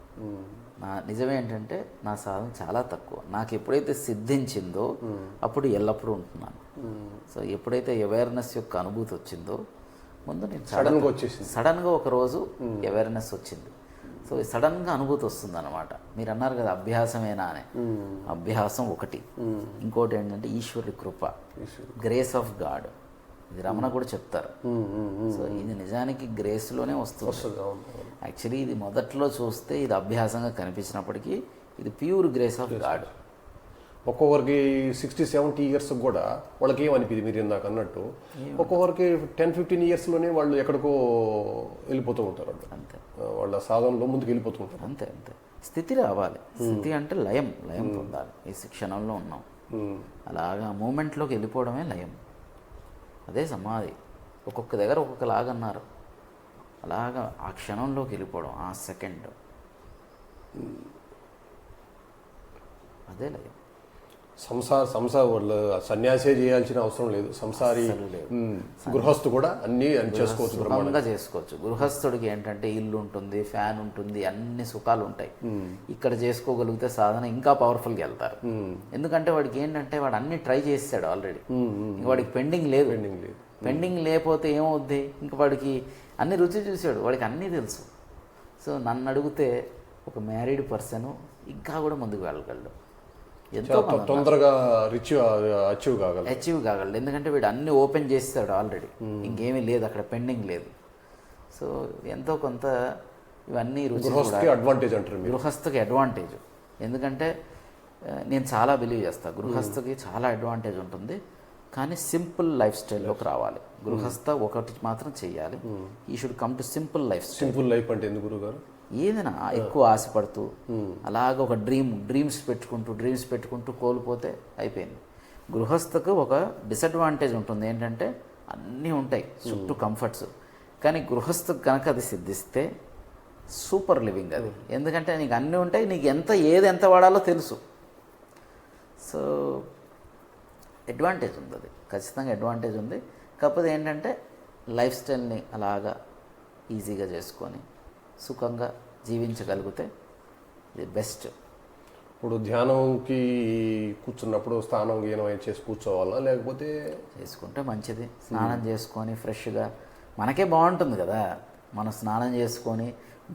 నిజమేంటంటే నా సాధన చాలా తక్కువ. నాకు ఎప్పుడైతే సిద్ధించిందో అప్పుడు ఎల్లప్పుడూ ఉంటున్నాను. సో ఎప్పుడైతే అవేర్నెస్ యొక్క అనుభూతి వచ్చిందో, ముందు నేను సడన్గా ఒక రోజు అవేర్నెస్ వచ్చింది. సో సడన్గా అనుభూతి వస్తుంది అనమాట. మీరు అన్నారు కదా అభ్యాసమేనా అని. అభ్యాసం ఒకటి, ఇంకోటి ఏంటంటే ఈశ్వరుడి కృప, గ్రేస్ ఆఫ్ గాడ్. ఇది రమణ కూడా చెప్తారు. సో ఇది నిజానికి గ్రేస్లోనే వస్తుంది. యాక్చువల్లీ ఇది మొదట్లో చూస్తే ఇది అభ్యాసంగా కనిపించినప్పటికీ ఇది ప్యూర్ గ్రేస్ ఆఫ్ గాడ్. ఒక్కొక్కరికి 60-70 ఇయర్స్ కూడా వాళ్ళకి ఏమనిపించింది మీరు ఇందాక అన్నట్టు. ఒక్కొక్కరికి 10-15 ఇయర్స్లోనే వాళ్ళు ఎక్కడికో వెళ్ళిపోతూ ఉంటారు. అంతే, వాళ్ళ సాధనలో ముందుకు వెళ్ళిపోతూ ఉంటారు. అంతే. స్థితి రావాలి. స్థితి అంటే లయం పొందాలి. ఈ క్షణంలో ఉన్నాం, అలాగా మూమెంట్లోకి వెళ్ళిపోవడమే లయం. అదే సమాధి. ఒక్కొక్క దగ్గర ఒక్కొక్కలాగా అన్నారు. అలాగా ఆ క్షణంలోకి వెళ్ళిపోవడం, ఆ సెకండ్, అదే లయం. సంసార వాళ్ళు సన్యాసే చేయాల్సిన అవసరం లేదు. సంసారి గృహస్థు కూడా అన్ని చేసుకోవచ్చు, సుఖంగా చేసుకోవచ్చు. గృహస్థుడికి ఏంటంటే ఇల్లు ఉంటుంది, ఫ్యాన్ ఉంటుంది, అన్ని సుఖాలు ఉంటాయి. ఇక్కడ చేసుకోగలిగితే సాధన ఇంకా పవర్ఫుల్గా వెళ్తారు. ఎందుకంటే వాడికి ఏంటంటే వాడు అన్ని ట్రై చేస్తాడు ఆల్రెడీ, ఇంకా వాడికి పెండింగ్ లేదు. పెండింగ్ లేకపోతే ఏమవుద్ది, ఇంకా వాడికి అన్ని రుచి చూసాడు, వాడికి అన్నీ తెలుసు. సో నన్ను అడిగితే ఒక మ్యారీడ్ పర్సన్ ఇంకా కూడా ముందుకు వెళ్ళగలడు, ఎంతో తొందరగా అచీవ్ కాగలడు. ఎందుకంటే వీడు అన్ని ఓపెన్ చేస్తాడు ఆల్రెడీ, ఇంకేమీ లేదు అక్కడ, పెండింగ్ లేదు. సో ఎంతో కొంత ఇవన్నీ రుచి అడ్వాంటేజ్ అంటారు. గృహస్థకి అడ్వాంటేజ్, ఎందుకంటే నేను చాలా బిలీవ్ చేస్తాను గృహస్థకి చాలా అడ్వాంటేజ్ ఉంటుంది. కానీ సింపుల్ లైఫ్ స్టైల్లోకి రావాలి. గృహస్థ ఒకటి మాత్రం చెయ్యాలి, ఈ should come to simple life style. Simple life అంటే ఎందుకు గురుగారు? ఏదైనా ఎక్కువ ఆశపడుతూ అలాగ ఒక డ్రీమ్స్ పెట్టుకుంటూ కోల్పోతే అయిపోయింది. గృహస్థకు ఒక డిసడ్వాంటేజ్ ఉంటుంది, ఏంటంటే అన్నీ ఉంటాయి చుట్టూ కంఫర్ట్స్, కానీ గృహస్థకు కనుక అది సిద్ధిస్తే సూపర్ లివింగ్ అది. ఎందుకంటే నీకు అన్నీ ఉంటాయి, నీకు ఏది ఎంత వాడాలో తెలుసు. సో అడ్వాంటేజ్ ఉంది, అది ఖచ్చితంగా అడ్వాంటేజ్ ఉంది. కాకపోతే ఏంటంటే లైఫ్ స్టైల్ని అలాగా ఈజీగా చేసుకొని సుఖంగా జీవించగలిగితే ఇది బెస్ట్. ఇప్పుడు ధ్యానంకి కూర్చున్నప్పుడు స్నానం గీనం చేసి కూర్చోవాలా, లేకపోతే చేసుకుంటే మంచిది. స్నానం చేసుకొని ఫ్రెష్గా మనకే బాగుంటుంది కదా, మనం స్నానం చేసుకొని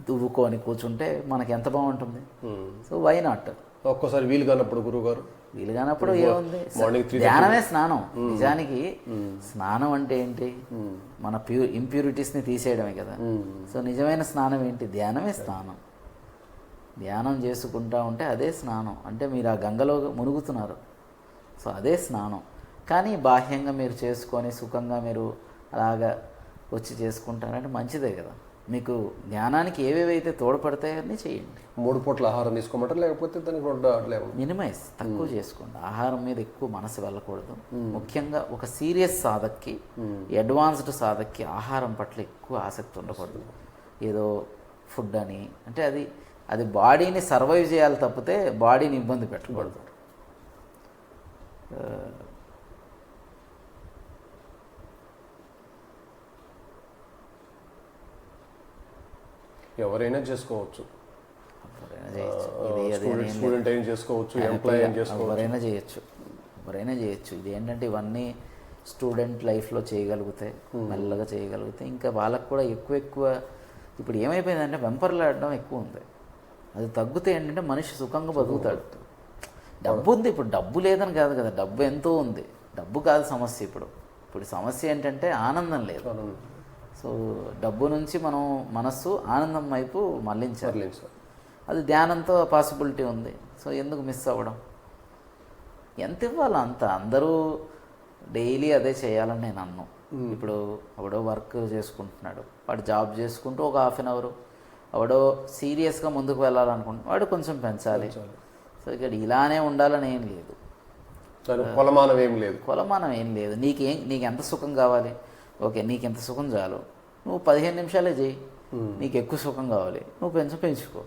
దువ్వుకొని కూర్చుంటే మనకి ఎంత బాగుంటుంది. So why not? ఒక్కోసారి వీలు కానప్పుడు గురువుగారు, వీలు కానప్పుడు ఏముంది, ధ్యానమే స్నానం. నిజానికి స్నానం అంటే ఏంటి, మన ఇంప్యూరిటీస్ని తీసేయడమే కదా. సో నిజమైన స్నానం ఏంటి, ధ్యానమే స్నానం. ధ్యానం చేసుకుంటా ఉంటే అదే స్నానం, అంటే మీరు ఆ గంగలో మునుగుతున్నారు. సో అదే స్నానం. కానీ బాహ్యంగా మీరు చేసుకొని సుఖంగా మీరు అలాగా వచ్చి చేసుకుంటారంటే మంచిదే కదా. మీకు జ్ఞానానికి ఏవేవైతే తోడ్పడతాయో అన్నీ చేయండి. 3 పూట్ల ఆహారం తీసుకోమంటారు, లేకపోతే దానికి మినిమైజ్ తక్కువ చేసుకోండి. ఆహారం మీద ఎక్కువ మనసు వెళ్ళకూడదు. ముఖ్యంగా ఒక సీరియస్ సాధక్కి, అడ్వాన్స్డ్ సాధక్కి ఆహారం పట్ల ఎక్కువ ఆసక్తి ఉండకూడదు. ఏదో ఫుడ్ అని అంటే అది బాడీని సర్వైవ్ చేయాలి తప్పితే బాడీని ఇబ్బంది పెట్టకూడదు. ఎవరైనా చేసుకోవచ్చు, స్టూడెంట్ అయినా చేసుకోవచ్చు, ఎంప్లాయ్ అయినా చేసుకోవచ్చు, ఎవరైనా చేయొచ్చు. ఇది ఏంటంటే ఇవన్నీ స్టూడెంట్ లైఫ్లో చేయగలిగితే, మెల్లగా చేయగలిగితే ఇంకా వాళ్ళకు కూడా ఎక్కువ ఇప్పుడు ఏమైపోయిందంటే వెంపర్లాడడం ఎక్కువ ఉంది. అది తగ్గితే ఏంటంటే మనిషి సుఖంగా బతుకుతాడు. డబ్బు ఉంది, ఇప్పుడు డబ్బు లేదని కాదు కదా, డబ్బు ఎంతో ఉంది, డబ్బు కాదు సమస్య. ఇప్పుడు సమస్య ఏంటంటే ఆనందం లేదు. సో డబ్బు నుంచి మనం మనస్సు ఆనందం వైపు మళ్ళించాలి. అది ధ్యానంతో పాసిబిలిటీ ఉంది. సో ఎందుకు మిస్ అవ్వడం? ఎంత ఇవ్వాలో అంత. అందరూ డైలీ అదే చేయాలని నేను అన్ను. ఇప్పుడు ఎవడో వర్క్ చేసుకుంటున్నాడు, వాడు జాబ్ చేసుకుంటూ ఒక హాఫ్ అన్ అవర్, ఎవడో సీరియస్గా ముందుకు వెళ్ళాలనుకుంటున్నాడు, వాడు కొంచెం పెంచాలి. సో ఇక్కడ ఇలానే ఉండాలని ఏం లేదు, కొలమానం ఏం లేదు. నీకు ఎంత సుఖం కావాలి, ఓకే నీకు ఎంత సుఖం చాలు, నువ్వు 15 నిమిషాలే చేయి. నీకు ఎక్కువ సుఖం కావాలి, నువ్వు పెంచుకో.